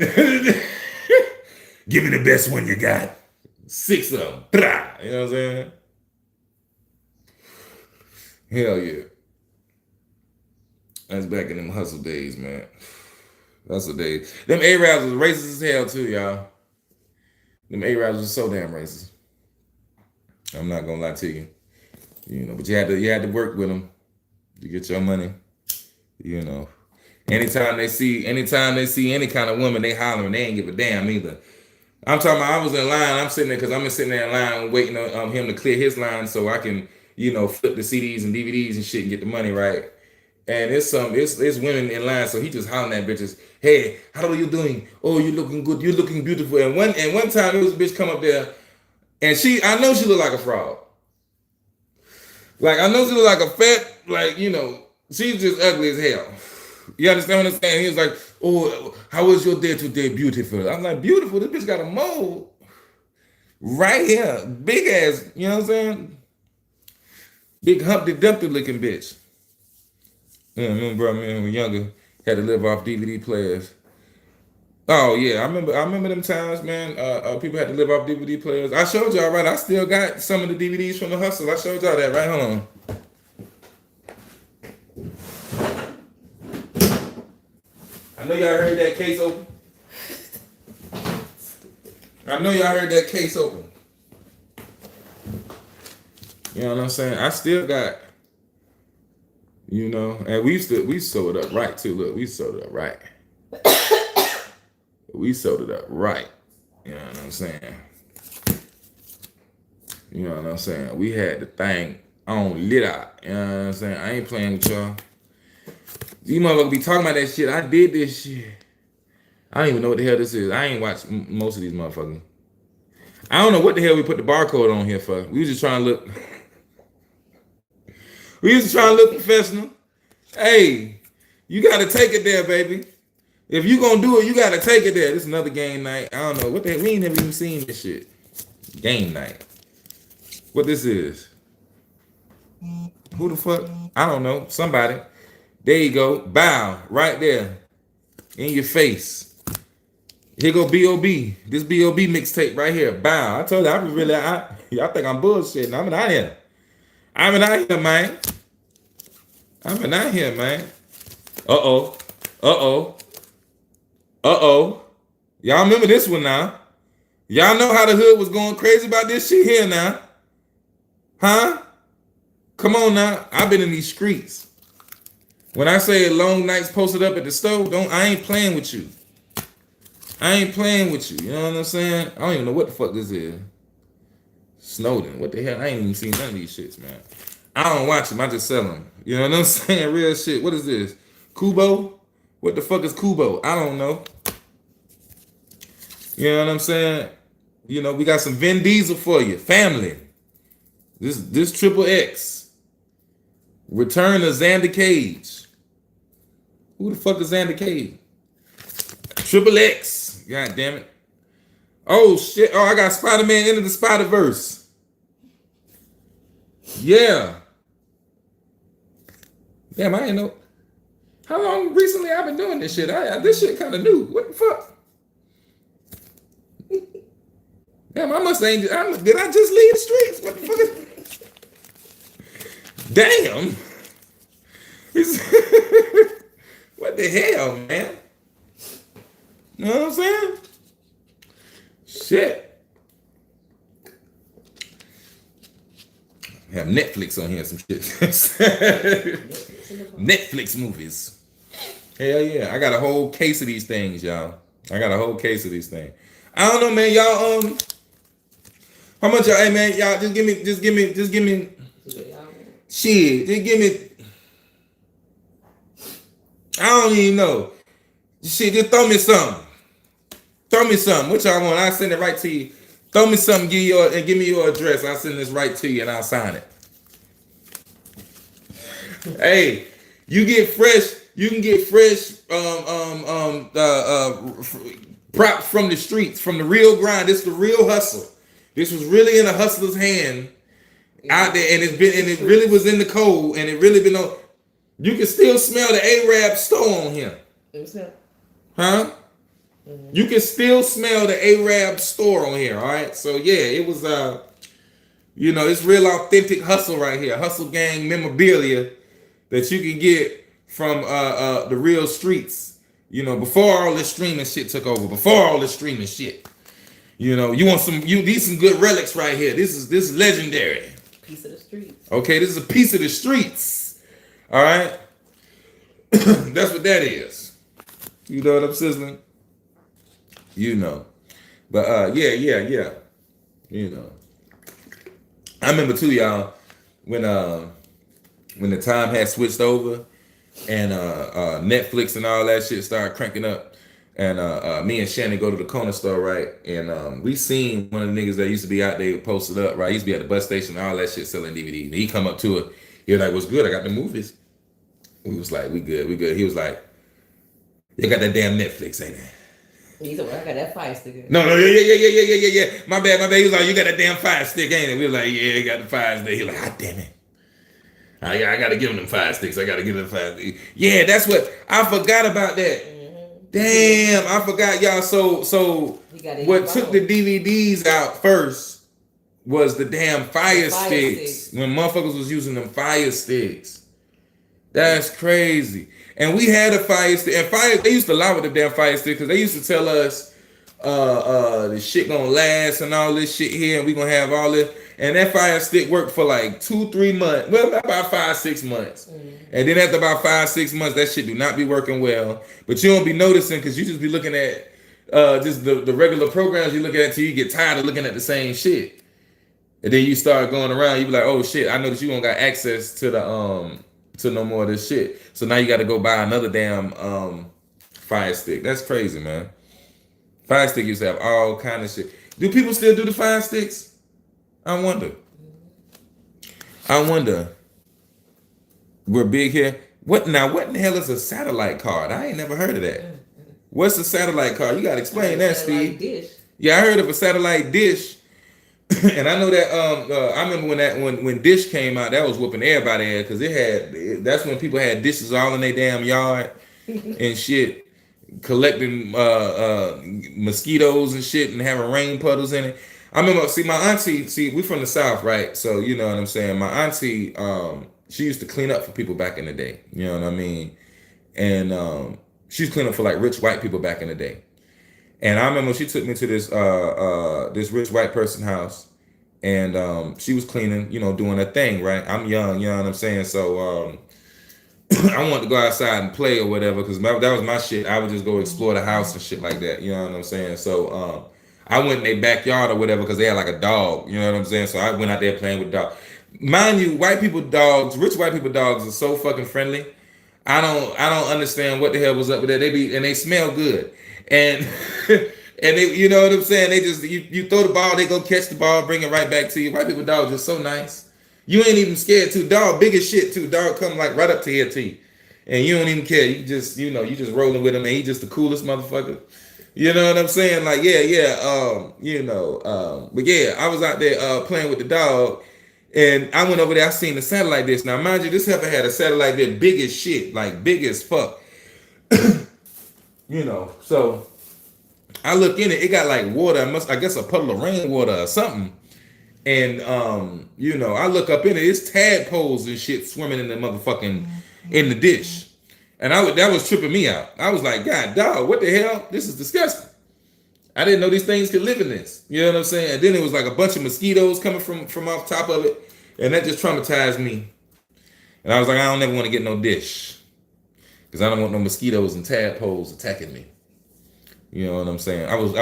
Speaker 1: Give me the best one you got. 6 of them. You know what I'm saying? Hell yeah. That's back in them hustle days, man. Hustle days. Them Arabs was racist as hell too, y'all. Them Arabs was so damn racist. I'm not gonna lie to you. But you had to work with them to get your money. Anytime they see any kind of woman, they hollering. They ain't give a damn either. I'm talking about I was in line. I'm sitting there because I'm sitting there in line waiting on him to clear his line so I can, flip the CDs and DVDs and shit and get the money right. And it's women in line, so he just hollering at bitches. Hey, how are you doing? Oh, you looking good. You looking beautiful. And one time it was a bitch come up there, and I know she looked like a fraud. Like I know she looked like a fat, she's just ugly as hell. You understand what I'm saying? He was like, oh, how was your day today? Beautiful. I'm like, beautiful? This bitch got a mole. Right here, big ass. You know what I'm saying? Big Humpty Dumpty looking bitch. Yeah, I remember, man, when we were younger, had to live off DVD players. Oh yeah, I remember them times, man. People had to live off DVD players. I showed y'all, right? I still got some of the DVDs from the hustle. I showed y'all that, right? Hold on. I know y'all heard that case open. I know y'all heard that case open. You know what I'm saying? I still got, and we sold it up right too. Look, we sold it up right. We sold it up right. You know what I'm saying? You know what I'm saying? We had the thing on lit out. You know what I'm saying? I ain't playing with y'all. These motherfuckers be talking about that shit. I did this shit. I don't even know what the hell this is. I ain't watched most of these motherfuckers. I don't know what the hell we put the barcode on here for. We was just trying to look. We used to try to look professional. Hey, you gotta take it there, baby. If you gonna do it, you gotta take it there. This is another game night. I don't know what the hell. We ain't never even seen this shit. Game night. What this is? Who the fuck? I don't know. Somebody. There you go. Bow. Right there. In your face. Here go B.O.B. This B.O.B. mixtape right here. Bow. I told you, y'all think I'm bullshitting. I'm out here. I'm out here, man. I'm out here, man. Uh-oh. Uh-oh. Uh-oh. Y'all remember this one now. Y'all know how the hood was going crazy about this shit here now. Huh? Come on now. I've been in these streets. When I say long nights posted up at the stove, I ain't playing with you. I ain't playing with you. You know what I'm saying? I don't even know what the fuck this is. Snowden. What the hell? I ain't even seen none of these shits, man. I don't watch them. I just sell them. You know what I'm saying? Real shit. What is this? Kubo? What the fuck is Kubo? I don't know. You know what I'm saying? We got some Vin Diesel for you. Family. This Triple X. Return of Xander Cage. Who the fuck is Xander Cage? Triple X. God damn it. Oh shit. Oh, I got Spider-Man Into the Spider-Verse. Yeah. Damn, I ain't know. How long recently I've been doing this shit? This shit kind of new. What the fuck? Damn, I must ain't. Did I just leave the streets? What the fuck is? Damn. What the hell, man? You know what I'm saying? Shit. Have Netflix on here, some shit. Netflix movies. Hell yeah. I got a whole case of these things, y'all. I got a whole case of these things. I don't know, man. Y'all, how much y'all, hey man, y'all just give me shit. Just give me. I don't even know. Shit, just throw me something. Throw me something. What y'all want? I'll send it right to you. Throw me something, give me your address. I'll send this right to you and I'll sign it. Hey, you can get fresh props from the streets, from the real grind. This is the real hustle. This was really in a hustler's hand out there, and it really was in the cold, and it really been on. You can still smell the Arab store on here. Huh? Mm-hmm. You can still smell the Arab store on here, all right? So yeah, it was it's real authentic hustle right here. Hustle gang memorabilia that you can get from the real streets. Before all this streaming shit took over. Before all this streaming shit. You need some good relics right here. This is legendary.
Speaker 2: Piece of the streets.
Speaker 1: Okay, this is a piece of the streets. All right? That's what that is. You know what I'm sizzling? But yeah. I remember too, y'all, when the time had switched over and Netflix and all that shit started cranking up, and me and Shannon go to the corner store, right? And we seen one of the niggas that used to be out there posted up, right? He used to be at the bus station and all that shit selling DVDs. And he come up to it. He was like, "What's good? I got the movies." We was like, "We good." He was like, "You got that damn Netflix, ain't it?"
Speaker 2: He said, "Well, I got that fire stick."
Speaker 1: No, yeah. My bad. He was like, you got that damn fire stick, ain't it? We were like, yeah, he got the fire stick. He was like, ah, damn it. I gotta give him them fire sticks. I gotta give him the fire sticks. Yeah, that's what I forgot about that. Damn, I forgot, y'all. So what took the DVDs out first was the damn fire sticks. When motherfuckers was using them fire sticks. That's crazy. And we had a fire stick. And they used to lie with the damn fire stick because they used to tell us the shit gonna last and all this shit here, and we gonna have all this. And that fire stick worked for like 2-3 months. Well, about 5-6 months. And then after about 5-6 months, that shit do not be working well. But you don't be noticing because you just be looking at just the regular programs you look at till you get tired of looking at the same shit. And then you start going around, you be like, oh shit, I know that you don't got access to the to no more of this shit. So now you gotta go buy another damn fire stick. That's crazy, man. Fire stick used to have all kind of shit. Do people still do the fire sticks? I wonder. We're big here. What in the hell is a satellite card? I ain't never heard of that. What's a satellite card? You gotta explain that, Steve. Dish. Yeah, I heard of a satellite dish. And I know that I remember when Dish came out, that was whooping everybody ass because that's when people had dishes all in their damn yard and shit, collecting mosquitoes and shit and having rain puddles in it. I remember, my auntie, we from the South, right? So you know what I'm saying. My auntie, she used to clean up for people back in the day. You know what I mean? And she was cleaning up for like rich white people back in the day. And I remember she took me to this rich white person house, and she was cleaning, you know, doing her thing, right? I'm young, you know what I'm saying? So I wanted to go outside and play or whatever because that was my shit. I would just go explore the house and shit like that, you know what I'm saying? So I went in their backyard or whatever because they had like a dog, you know what I'm saying? So I went out there playing with the dog. Mind you, white people dogs, rich white people dogs are so fucking friendly. I don't understand what the hell was up with that. They smell good. And and they, you know what I'm saying? They just you throw the ball, they go catch the ball, bring it right back to you. White people dogs are so nice. You ain't even scared too. Dog big as shit too. Dog come like right up to here to you. And you don't even care. You just rolling with him and he just the coolest motherfucker. You know what I'm saying? Like, yeah. But yeah, I was out there playing with the dog. And I went over there, I seen the satellite dish. Now, mind you, this heifer had a satellite dish big as shit, like big as fuck. You know, so I look in it, it got like water, I guess a puddle of rainwater or something. And I look up in it, it's tadpoles and shit swimming in the motherfucking in the dish. And that was tripping me out. I was like, God dog, what the hell? This is disgusting. I didn't know these things could live in this. You know what I'm saying? And then it was like a bunch of mosquitoes coming from off top of it. And that just traumatized me. And I was like, I don't ever want to get no dish. Because I don't want no mosquitoes and tadpoles attacking me. You know what I'm saying? I was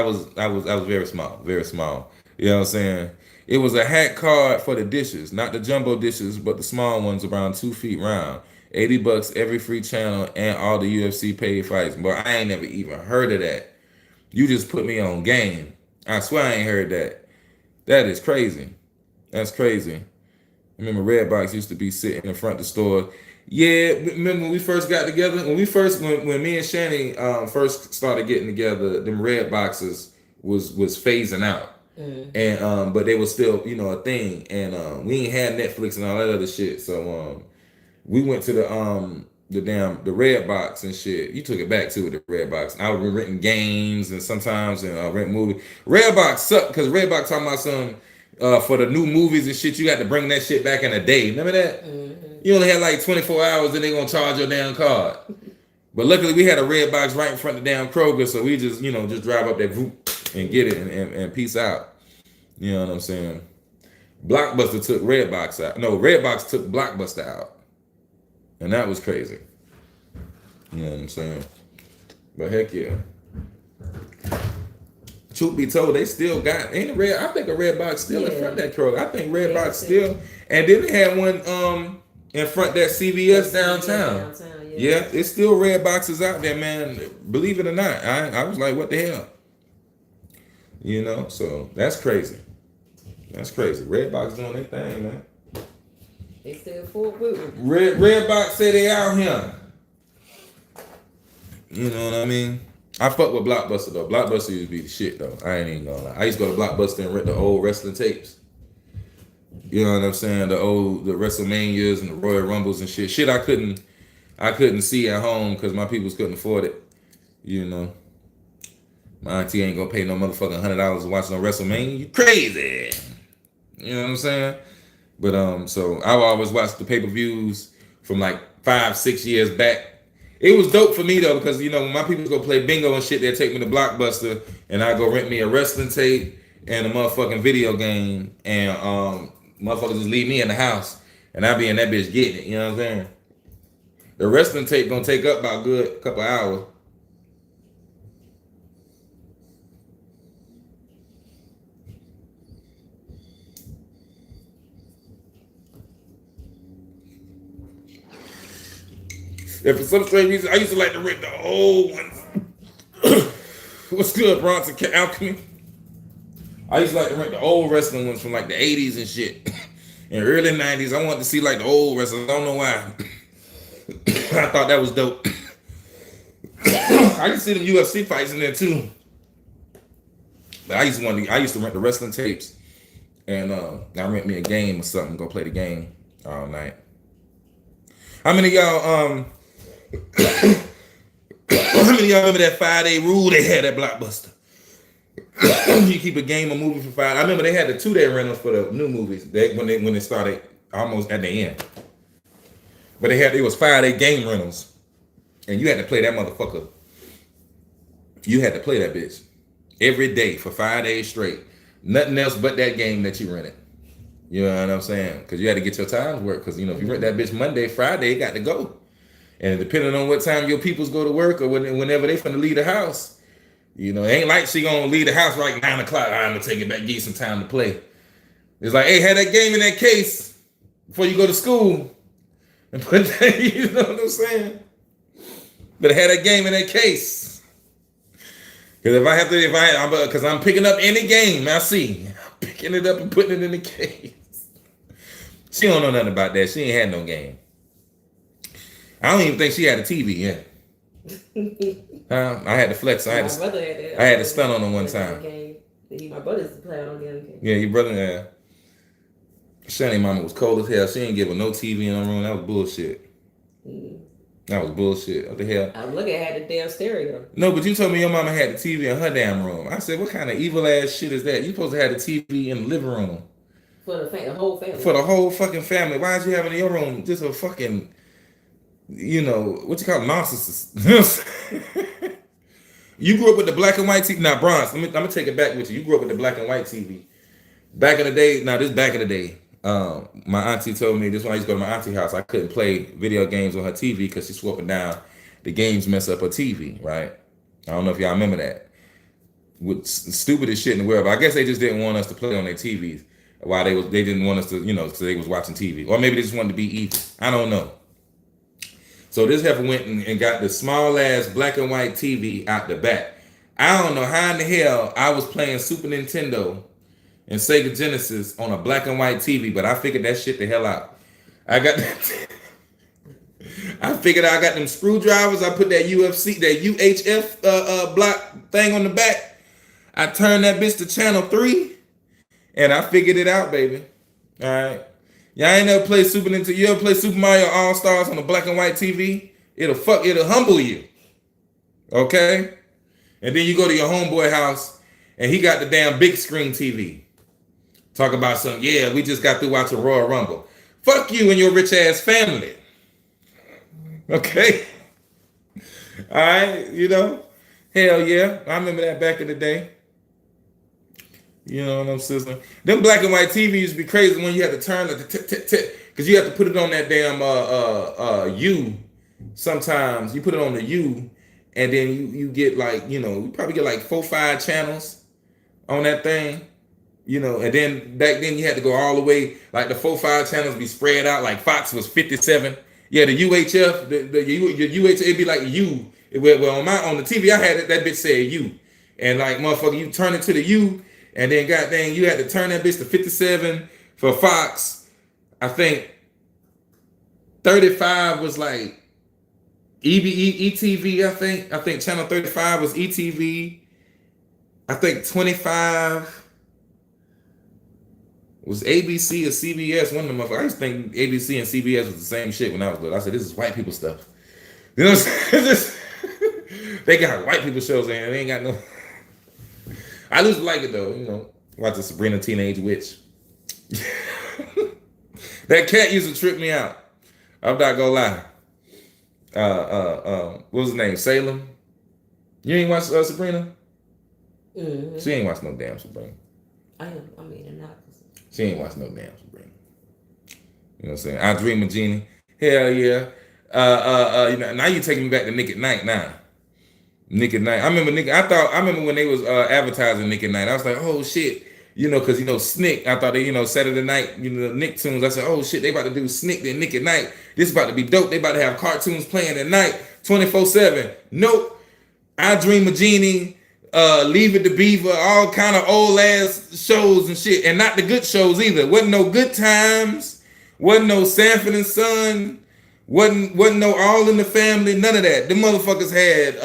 Speaker 1: very small, very small. You know what I'm saying? It was a hat card for the dishes, not the jumbo dishes, but the small ones around 2 feet round. $80 every free channel and all the UFC paid fights. But I ain't never even heard of that. You just put me on game. I swear I ain't heard that. That is crazy. That's crazy. I remember Redbox used to be sitting in front of the store. Yeah, remember when we first got together? When me and Shani first started getting together, them red boxes was phasing out. And but they were still, a thing. And we ain't had Netflix and all that other shit. So we went to the red box and shit. You took it back to the red box. I would renting games and sometimes rent movies. Redbox sucked because Redbox talking about some for the new movies and shit. You got to bring that shit back in a day. Remember that? You only had like 24 hours and they gonna charge your damn card. But luckily we had a red box right in front of the damn Kroger, so we just just drive up there and get it and peace out. You know what I'm saying? Blockbuster took Redbox out. No, Redbox took Blockbuster out. And that was crazy. You know what I'm saying? But heck yeah. Truth be told, they still got I think a Redbox still in front of that Kroger. I think Redbox still. And then they had one in front of that CVS downtown. Yeah, it's still red boxes out there, man. Believe it or not. I was like, what the hell? So that's crazy. That's crazy. Redbox doing their thing, man.
Speaker 2: They still full with
Speaker 1: Redbox say they out here. You know what I mean? I fuck with Blockbuster though. Blockbuster used to be the shit though. I ain't even gonna lie. I used to go to Blockbuster and rent the old wrestling tapes. You know what I'm saying? The WrestleManias and the Royal Rumbles and shit. Shit I couldn't see at home because my peoples couldn't afford it. You know. My auntie ain't gonna pay no motherfucking $100 to watch no WrestleMania. You crazy. You know what I'm saying? But so I always watch the pay-per-views from like 5-6 years back. It was dope for me though, because you know when my people go play bingo and shit, they'll take me to Blockbuster and I go rent me a wrestling tape and a motherfucking video game, and motherfuckers just leave me in the house and I be in that bitch getting it. You know what I'm saying? The wrestling tape gonna take up about a good couple hours. And for some strange reason, I used to like to rent the old ones. What's good, Bronson Alchemy? I used to like to rent the old wrestling ones from like the 80s and shit. In the early 90s, I wanted to see like the old wrestlers. I don't know why. I thought that was dope. I used to see them UFC fights in there too. But I used to rent the wrestling tapes. And I rent me a game or something, go play the game all night. How many of y'all how many of y'all remember that 5-day rule they had at Blockbuster? You keep a game or movie for 5. I remember they had the 2-day rentals for the new movies. When they started almost at the end. But it was 5-day game rentals. And you had to play that motherfucker. You had to play that bitch every day for 5 days straight. Nothing else but that game that you rented. You know what I'm saying? Because you had to get your times work. Because you know if you rent that bitch Monday, Friday, it got to go. And depending on what time your peoples go to work or whenever they finna leave the house, you know, it ain't like she gonna leave the house right 9 o'clock. I'm gonna take it back, give you some time to play. It's like, hey, have that game in that case before you go to school. And put that, you know what I'm saying? But have that game in that case. Because I'm picking up any game I see. I'm picking it up and putting it in the case. She don't know nothing about that. She ain't had no game. I don't even think she had a TV yet. I had to flex. I had to stun on her one time.
Speaker 2: My brother used to play on the game.
Speaker 1: Yeah, your brother. Yeah. Shani mama was cold as hell. She ain't give her no TV in her room. That was bullshit. That was bullshit. What the hell?
Speaker 2: I'm looking at the damn stereo.
Speaker 1: No, but you told me your mama had the TV in her damn room. I said, what kind of evil ass shit is that? You supposed to have the TV in the living room.
Speaker 2: For the whole family.
Speaker 1: For the whole fucking family. Why'd you have it in your room? Just a fucking, you know, what you call it, narcissist. You grew up with the black and white TV. Now, Bronze, I'm gonna take it back with you. You grew up with the black and white TV. Back in the day, back in the day, my auntie told me this when I used to go to my auntie house, I couldn't play video games on her TV because she swore up and down the games mess up her TV, right? I don't know if y'all remember that. With stupidest shit in the world, but I guess they just didn't want us to play on their TVs. Why they didn't want us to, you know, because they was watching TV. Or maybe they just wanted to be evil. I don't know. So this heifer went and got the small ass black and white TV out the back. I don't know how in the hell I was playing Super Nintendo and Sega Genesis on a black and white TV, but I figured that shit the hell out. I got I got them screwdrivers. I put that UHF block thing on the back. I turned that bitch to channel 3, and I figured it out, baby. All right. Y'all ain't never played Super Nintendo. You ever play Super Mario All Stars on a black and white TV? It'll humble you. Okay? And then you go to your homeboy house, and he got the damn big screen TV. Talk about something. Yeah, we just got through watching Royal Rumble. Fuck you and your rich ass family. Okay? All right, you know? Hell yeah. I remember that back in the day. You know what I'm saying? Them black and white TV used to be crazy when you had to turn the because you have to put it on that damn U. Sometimes you put it on the U, and then you get like, you know, you probably get like 4-5 channels on that thing. You know, and then back then you had to go all the way, like the 4-5 channels be spread out, like Fox was 57. Yeah, the UHF, the UHF, it'd be like U. Well, on the TV I had it, that bitch said U. And like, motherfucker, you turn it to the U, and then goddamn, you had to turn that bitch to 57 for Fox. I think 35 was like ETV, I think channel 35 was ETV. I think 25 was ABC or CBS. One of them. I used to think ABC and CBS was the same shit when I was little. I said, this is white people stuff. You know what I'm saying? They got white people shows and they ain't got no. I used to like it though, you know. Watching Sabrina Teenage Witch. That cat used to trip me out. I'm not gonna lie. What was his name? Salem. You ain't watch Sabrina?
Speaker 2: Mm-hmm.
Speaker 1: She ain't watched no damn Sabrina.
Speaker 2: I mean, not.
Speaker 1: She ain't watched no damn Sabrina. You know what I'm saying? I Dream of Jeannie. Hell yeah. You know, now you taking me back to Nick at Night now. Nick at Night. I remember when they was advertising Nick at Night. I was like, oh shit. You know, because, you know, Snick, I thought they, you know, Saturday night, you know, Nicktoons. I said, oh shit, they about to do Snick then Nick at Night. This about to be dope. They about to have cartoons playing at night 24/7. Nope. I Dream of Jeannie, Leave It to Beaver, all kind of old ass shows and shit. And not the good shows either. Wasn't no Good Times. Wasn't no Sanford and Son. Wasn't no All in the Family. None of that. The motherfuckers had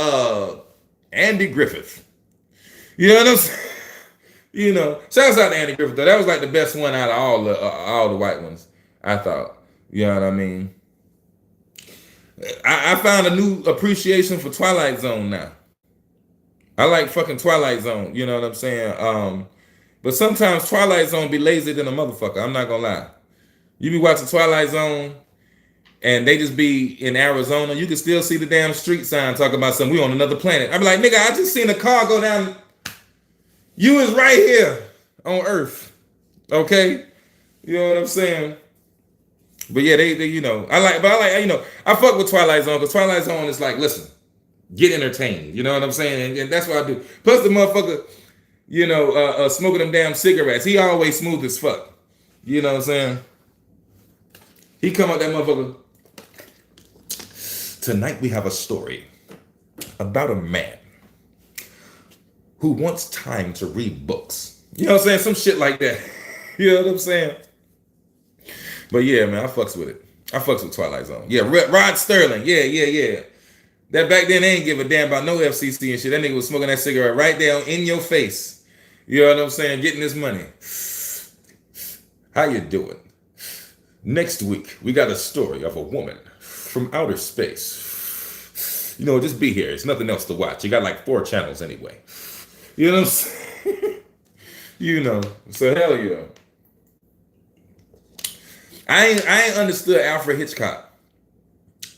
Speaker 1: Andy Griffith. You know what I'm saying? You know, shouts out to Andy Griffith though. That was like the best one out of all the white ones, I thought. You know what I mean? I found a new appreciation for Twilight Zone now. I like fucking Twilight Zone. You know what I'm saying? But sometimes Twilight Zone be lazy than a motherfucker. I'm not gonna lie. You be watching Twilight Zone, and they just be in Arizona. You can still see the damn street sign talking about something. We on another planet. I be like, nigga, I just seen a car go down. You is right here on Earth, okay? You know what I'm saying? But yeah, they you know, I like, you know, I fuck with Twilight Zone because Twilight Zone is like, listen, get entertained. You know what I'm saying? And that's what I do. Plus the motherfucker, you know, smoking them damn cigarettes. He always smooth as fuck. You know what I'm saying? He come out that motherfucker. Tonight we have a story about a man who wants time to read books. You know what I'm saying? Some shit like that. You know what I'm saying? But yeah, man, I fucks with it. I fucks with Twilight Zone. Yeah, Rod Sterling. Yeah. That back then, they ain't give a damn about no FCC and shit. That nigga was smoking that cigarette right there in your face. You know what I'm saying? Getting this money. How you doing? Next week, we got a story of a woman from outer space. You know, just be here. There's nothing else to watch. You got like 4 channels anyway. You know what I'm saying? You know. So hell yeah. I ain't understood Alfred Hitchcock.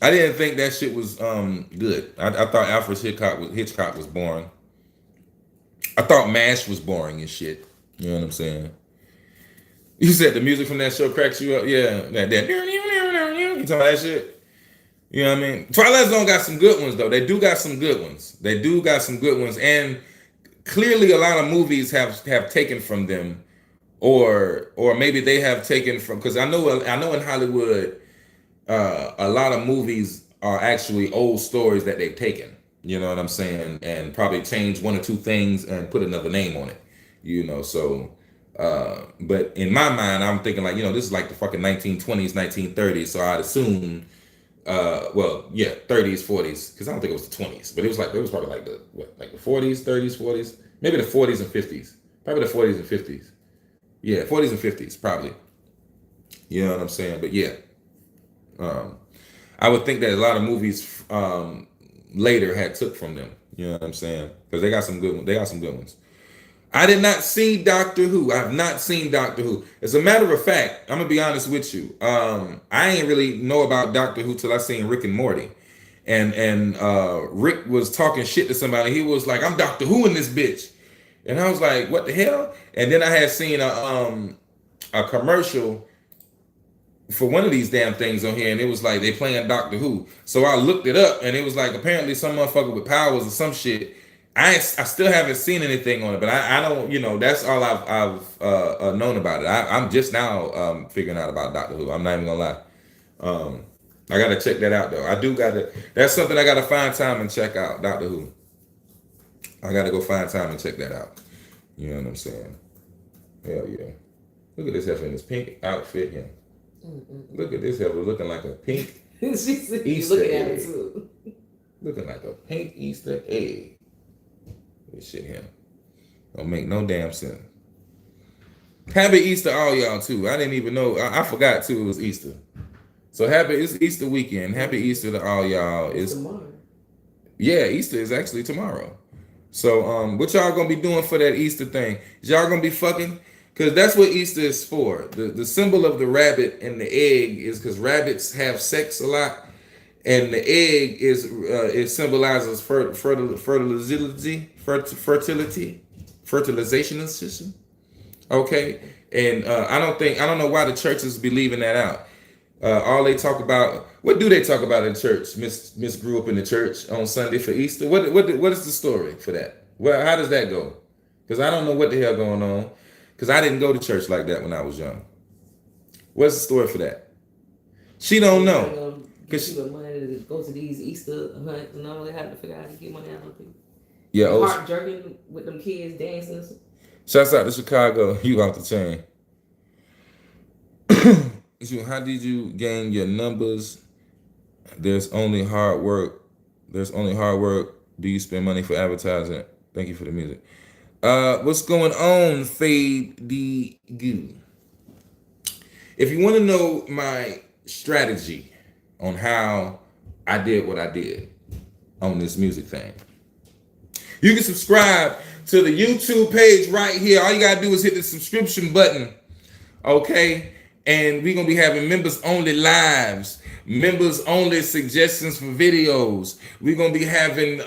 Speaker 1: I didn't think that shit was good. I thought Alfred Hitchcock was boring. I thought MASH was boring and shit. You know what I'm saying? You said the music from that show cracks you up? Yeah. That you talking about that shit? You know what I mean? Twilight Zone got some good ones though. They do got some good ones. And clearly a lot of movies have taken from them, or maybe they have taken from, because I know in Hollywood a lot of movies are actually old stories that they've taken. You know what I'm saying? And probably changed 1 or 2 things and put another name on it. You know, so but in my mind, I'm thinking like, you know, this is like the fucking 1920s, 1930s. So I'd assume, well, yeah, 30s, 40s, because I don't think it was the 20s, but it was probably like the 40s, 30s, 40s, maybe the 40s and 50s, probably the 40s and 50s. Yeah, 40s and 50s, probably. You know what I'm saying? But yeah, I would think that a lot of movies later had took from them. You know what I'm saying? Because they got some good ones. They got some good ones. I did not see Doctor Who. I have not seen Doctor Who. As a matter of fact, I'm gonna be honest with you. I ain't really know about Doctor Who till I seen Rick and Morty, and Rick was talking shit to somebody. He was like, "I'm Doctor Who in this bitch," and I was like, "What the hell?" And then I had seen a commercial for one of these damn things on here, and it was like they playing Doctor Who. So I looked it up, and it was like apparently some motherfucker with powers or some shit. I still haven't seen anything on it, but I don't, you know, that's all I've known about it. I'm just now figuring out about Doctor Who. I'm not even gonna lie. I gotta check that out though. That's something I gotta find time and check out. Doctor Who. I gotta go find time and check that out. You know what I'm saying? Hell yeah. Look at this heifer in this pink outfit here. Look at this heifer looking like a pink
Speaker 2: She said, you
Speaker 1: Easter
Speaker 2: looking at it
Speaker 1: egg.
Speaker 2: too.
Speaker 1: Looking like a pink Easter egg. This shit here. Don't make no damn sense. Happy Easter all y'all too. I didn't even know. I forgot too it was Easter. So it's Easter weekend. Happy Easter to all y'all.
Speaker 2: It's tomorrow.
Speaker 1: Yeah, Easter is actually tomorrow. So what y'all gonna be doing for that Easter thing? Is y'all gonna be fucking? Because that's what Easter is for. The symbol of the rabbit and the egg is because rabbits have sex a lot, and the egg is it symbolizes fertilization system. Okay, and I don't know why the churches be leaving that out. All they talk about, what do they talk about in church? Miss grew up in the church on Sunday for Easter. What is the story for that? Well, how does that go? Because I don't know what the hell going on. Because I didn't go to church like that when I was young. What's the story for that? She don't know.
Speaker 2: Cause she money to go to these Easter hunts and all. They have to figure out how to get money out of people.
Speaker 1: Yeah,
Speaker 2: heart jerking with them kids dancing.
Speaker 1: Shouts out to Chicago. You off the chain. How did you gain your numbers? There's only hard work. Do you spend money for advertising? Thank you for the music. What's going on, Fade the Goo? If you want to know my strategy on how I did what I did on this music thing, you can subscribe to the YouTube page right here. All you gotta do is hit the subscription button, okay? And we're gonna be having members only lives, members only suggestions for videos. We're gonna be having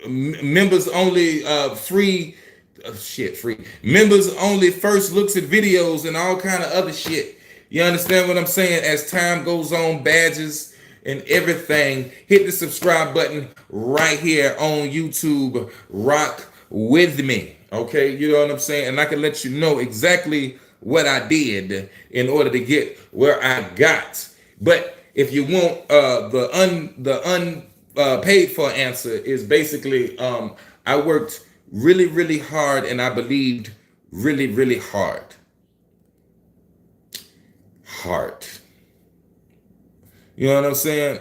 Speaker 1: members only free members only first looks at videos and all kind of other shit. You understand what I'm saying? As time goes on, badges and everything. Hit the subscribe button right here on YouTube. Rock with me, okay? You know what I'm saying? And I can let you know exactly what I did in order to get where I got. But if you want the unpaid for answer is basically I worked really, really hard and I believed really, really hard. You know what I'm saying?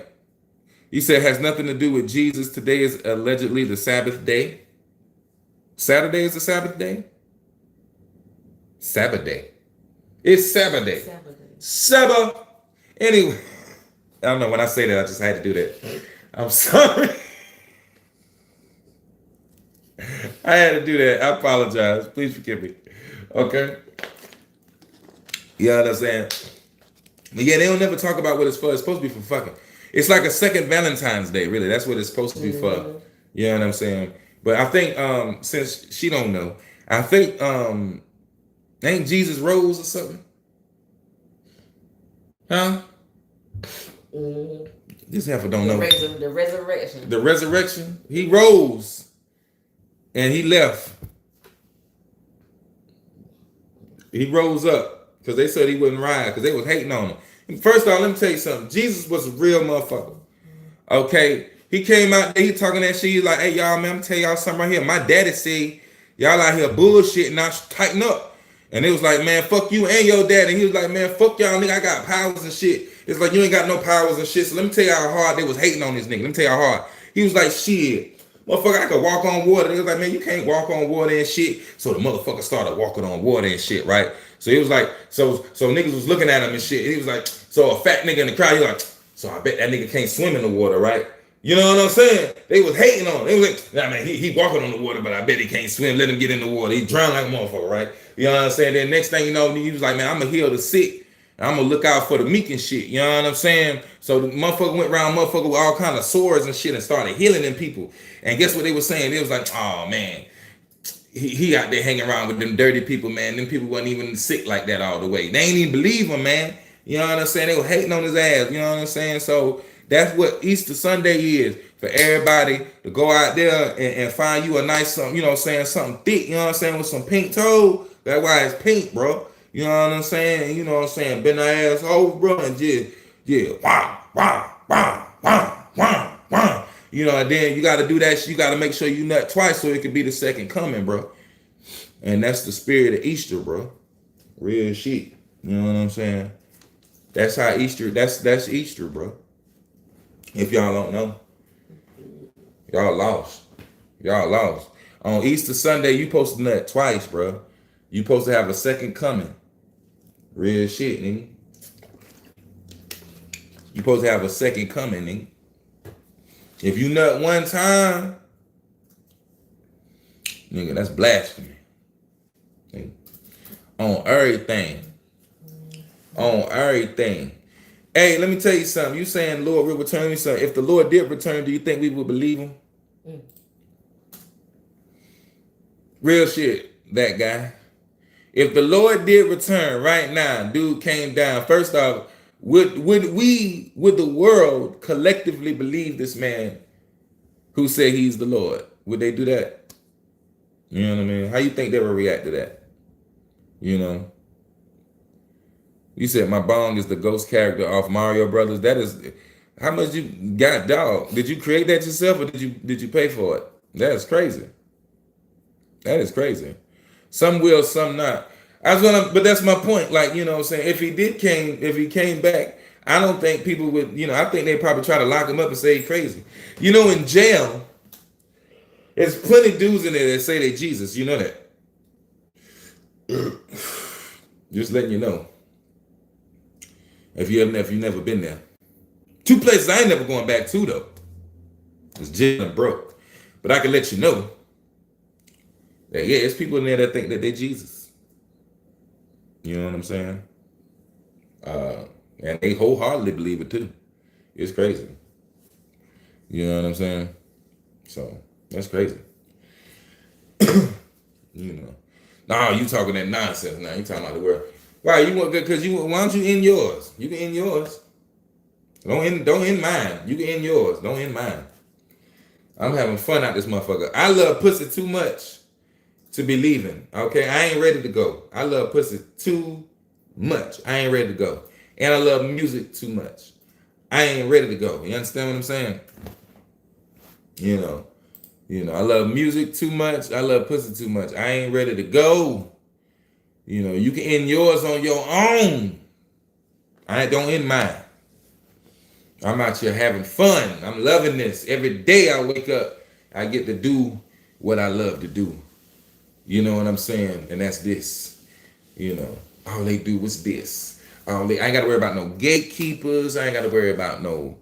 Speaker 1: He said it has nothing to do with Jesus. Today is allegedly the Sabbath day. Saturday is the Sabbath day? Sabbath day. It's Sabbath day. Sabbath. Anyway, I don't know. When I say that, I just had to do that. I'm sorry. I had to do that. I apologize. Please forgive me. Okay? You know what I'm saying? But yeah, they don't never talk about what it's for. It's supposed to be for fucking. It's like a second Valentine's Day, really. That's what it's supposed to be for. You know what I'm saying? But I think since she don't know, I think ain't Jesus rose or something? Huh? This heifer don't know.
Speaker 2: The resurrection.
Speaker 1: The resurrection. He rose. And he left. He rose up. Because they said he wouldn't ride. Because they was hating on him. And first off, let me tell you something. Jesus was a real motherfucker. Okay? He came out there, he talking that shit. He's like, hey, y'all, man, I'm tell y'all something right here. My daddy said, y'all out here bullshit, now tighten up. And it was like, man, fuck you and your daddy. And he was like, man, fuck y'all, nigga, I got powers and shit. It's like, you ain't got no powers and shit. So let me tell you how hard they was hating on this nigga. Let me tell you how hard. He was like, shit, motherfucker, I could walk on water. They was like, man, you can't walk on water and shit. So the motherfucker started walking on water and shit, right? So he was like, so niggas was looking at him and shit. He was like, so a fat nigga in the crowd, he was like, so I bet that nigga can't swim in the water, right? You know what I'm saying? They was hating on him. They was like, nah, man, he walking on the water, but I bet he can't swim. Let him get in the water. He drowned like a motherfucker, right? You know what I'm saying? Then next thing you know, he was like, man, I'm going to heal the sick. I'm going to look out for the meek and shit. You know what I'm saying? So the motherfucker went around motherfucker with all kind of swords and shit and started healing them people. And guess what they were saying? They was like, oh, man, he out there hanging around with them dirty people, man. Them people wasn't even sick like that all the way. They ain't even believe him, man. You know what I'm saying? They were hating on his ass. You know what I'm saying? So that's what Easter Sunday is, for everybody to go out there and find you a nice something, you know what I'm saying, something thick, you know what I'm saying, with some pink toe. That's why it's pink, bro. You know what I'm saying? You know what I'm saying? Bend our ass hole, bro, and just, yeah, wow, wow, wow, wow, wow, wow. You know, and then you got to do that shit. You got to make sure you nut twice so it could be the second coming, bro. And that's the spirit of Easter, bro. Real shit. You know what I'm saying? That's how Easter. That's Easter, bro. If y'all don't know, y'all lost. Y'all lost. On Easter Sunday, you supposed to nut twice, bro. You supposed to have a second coming. Real shit, nigga. You supposed to have a second coming, nigga. If you nut one time, nigga, that's blasphemy. Nigga. On everything. On everything. Hey, let me tell you something. You saying Lord will return me something. If the Lord did return, do you think we would believe him? Real shit, that guy. If the Lord did return right now, dude came down. First off, would the world collectively believe this man who said he's the Lord? Would they do that? You know what I mean? How you think they would react to that? You know? You said my bong is the ghost character off Mario Brothers. That is how much you got, dog. Did you create that yourself or did you pay for it? That's crazy. That is crazy. Some will, some not. But that's my point. Like, you know what I'm saying? If he came back, I don't think people would, I think they probably try to lock him up and say he's crazy. You know, in jail, there's plenty dudes in there that say they Jesus. You know that. Just letting you know. If you never been there. Two places I ain't never going back to though. It's jail and broke. But I can let you know that it's people in there that think that they're Jesus. You know what I'm saying? And they wholeheartedly believe it too. It's crazy. You know what I'm saying? So that's crazy. You know. Nah, you talking that nonsense now. You talking about the world. Why you want good? Because why don't you end yours? You can end yours. Don't end mine. You can end yours. Don't end mine. I'm having fun out this motherfucker. I love pussy too much to be leaving. Okay, I ain't ready to go. I love pussy too much. I ain't ready to go. And I love music too much. I ain't ready to go. You understand what I'm saying? You know, I love music too much. I love pussy too much. I ain't ready to go. You know, you can end yours on your own. I don't end mine. I'm out here having fun. I'm loving this. Every day I wake up, I get to do what I love to do. You know what I'm saying? And that's this. You know, all they do was this. I ain't got to worry about no gatekeepers. I ain't got to worry about no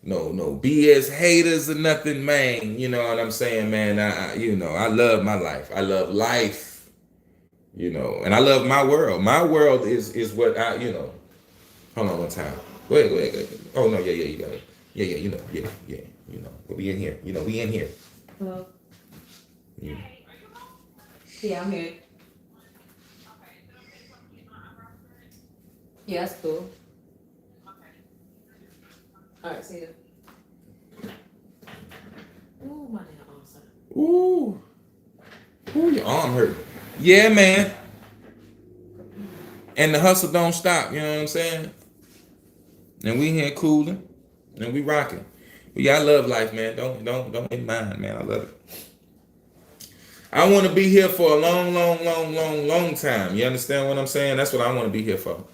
Speaker 1: BS haters or nothing, man. You know what I'm saying, man? I love my life. I love life. You know, and I love my world. My world is what I, Hold on one time. Go ahead. Oh no, yeah, you got it. Yeah, we in here. We in here.
Speaker 2: Hello. Yeah, I'm here. Yeah, that's cool. All right, see you. Ooh, my damn arm's hurt.
Speaker 1: Ooh, your arm hurt. Yeah, man. And the hustle don't stop. You know what I'm saying? And we here cooling, and we rocking. But yeah, I love life, man. Don't end mine, man. I love it. I want to be here for a long time. You understand what I'm saying? That's what I want to be here for.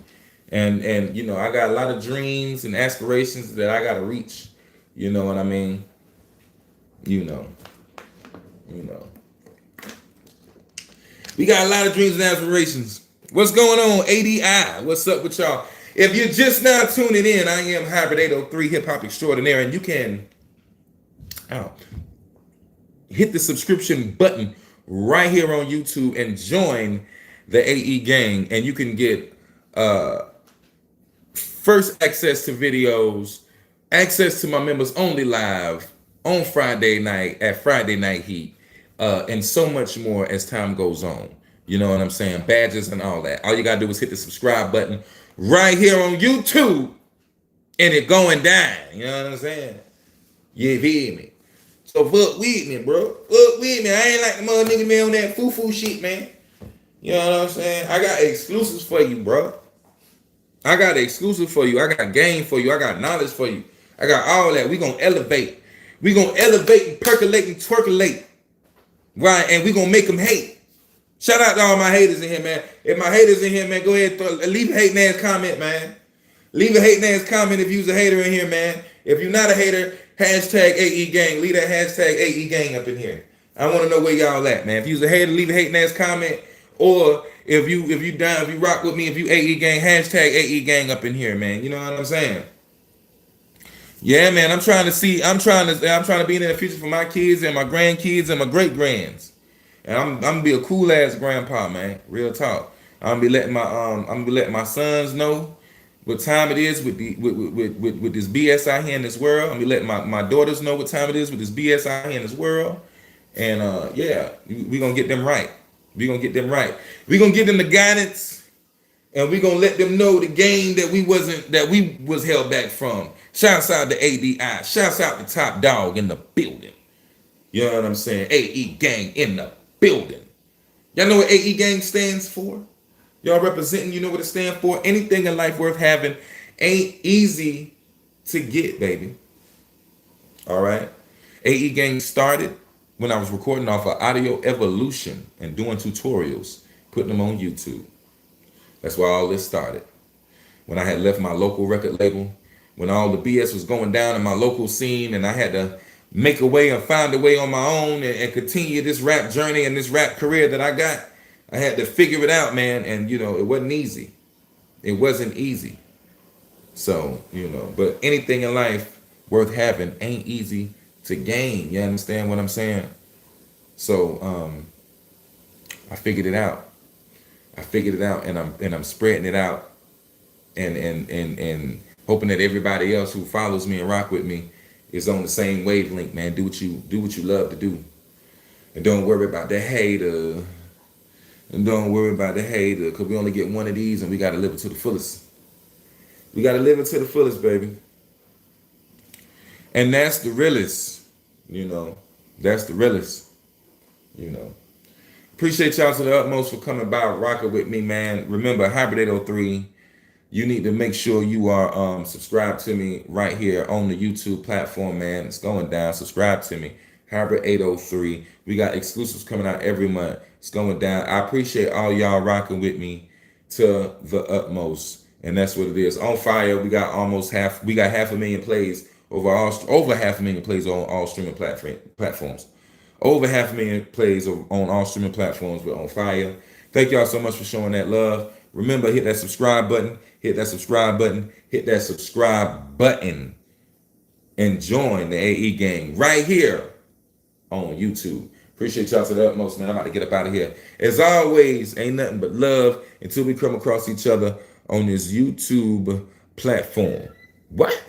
Speaker 1: And I got a lot of dreams and aspirations that I got to reach. You know what I mean? You know. We got a lot of dreams and aspirations. What's going on, ADI? What's up with y'all? If you're just now tuning in, I am Hybrid 803 Hip Hop Extraordinaire, and you can hit the subscription button right here on YouTube and join the AE gang, and you can get first access to videos, access to my members only live on Friday night at Friday Night Heat, and so much more as time goes on. You know what I'm saying? Badges and all that. All you gotta do is hit the subscribe button right here on YouTube, and it going down. You know what I'm saying? You feel me? So fuck with me, bro. Fuck with me. I ain't like the mother nigga man on that foo shit, man. You know what I'm saying? I got exclusives for you, bro. I got exclusive for you. I got game for you. I got knowledge for you. I got all that. We gonna elevate. We gonna elevate and percolate and twerkulate. Right? And we gonna make them hate. Shout out to all my haters in here, man. If my haters in here, man, go ahead leave a hating ass comment, man. Leave a hating ass comment if you's a hater in here, man. If you're not a hater, hashtag AE gang. Leave that hashtag AE gang up in here. I want to know where y'all at, man. If you's a hater, leave a hating ass comment. Or if you down, if you rock with me, if you AE gang, hashtag AE gang up in here, man. You know what I'm saying? Yeah, man. I'm trying to be in the future for my kids and my grandkids and my great grands. And I'm gonna be a cool ass grandpa, man. Real talk. I'm gonna be letting my sons know what time it is with this BS out here in this world. I'm gonna be letting my daughters know what time it is with this BS out here in this world. And yeah, we gonna get them right. We gonna get them right. We gonna give them the guidance, and we gonna let them know the game that we was held back from. Shouts out to ADI. Shouts out to Top Dog in the building. You know what I'm saying? AE Gang in the building. Y'all know what AE Gang stands for? Y'all representing, you know what it stands for? Anything in life worth having ain't easy to get, baby. All right? AE Gang started when I was recording off of Audio Evolution and doing tutorials, putting them on YouTube. That's why all this started. When I had left my local record label, when all the BS was going down in my local scene, and I had to make a way and find a way on my own and continue this rap journey and this rap career that I got, I had to figure it out, man. And, it wasn't easy. It wasn't easy. So, but anything in life worth having ain't easy to gain. You understand what I'm saying? So, I figured it out. And I'm spreading it out and hoping that everybody else who follows me and rock with me is on the same wavelength, man. Do what you love to do. And don't worry about the hater. Because we only get one of these and we got to live it to the fullest. We got to live it to the fullest, baby. And that's the realest, That's the realest, Appreciate y'all to the utmost for coming by, rocking with me, man. Remember, Hybrid 803, you need to make sure you are subscribed to me right here on the YouTube platform, man. It's going down. Subscribe to me. Hybrid 803. We got exclusives coming out every month. It's going down. I appreciate all y'all rocking with me to the utmost. And that's what it is. On fire, we got half a million plays over half a million plays on all streaming platforms. Over half a million plays on all streaming platforms. We're on fire. Thank y'all so much for showing that love. Remember, hit that subscribe button. Hit that subscribe button. Hit that subscribe button. And join the AE gang right here on YouTube. Appreciate y'all to the utmost, man. I'm about to get up out of here. As always, ain't nothing but love until we come across each other on this YouTube platform. What?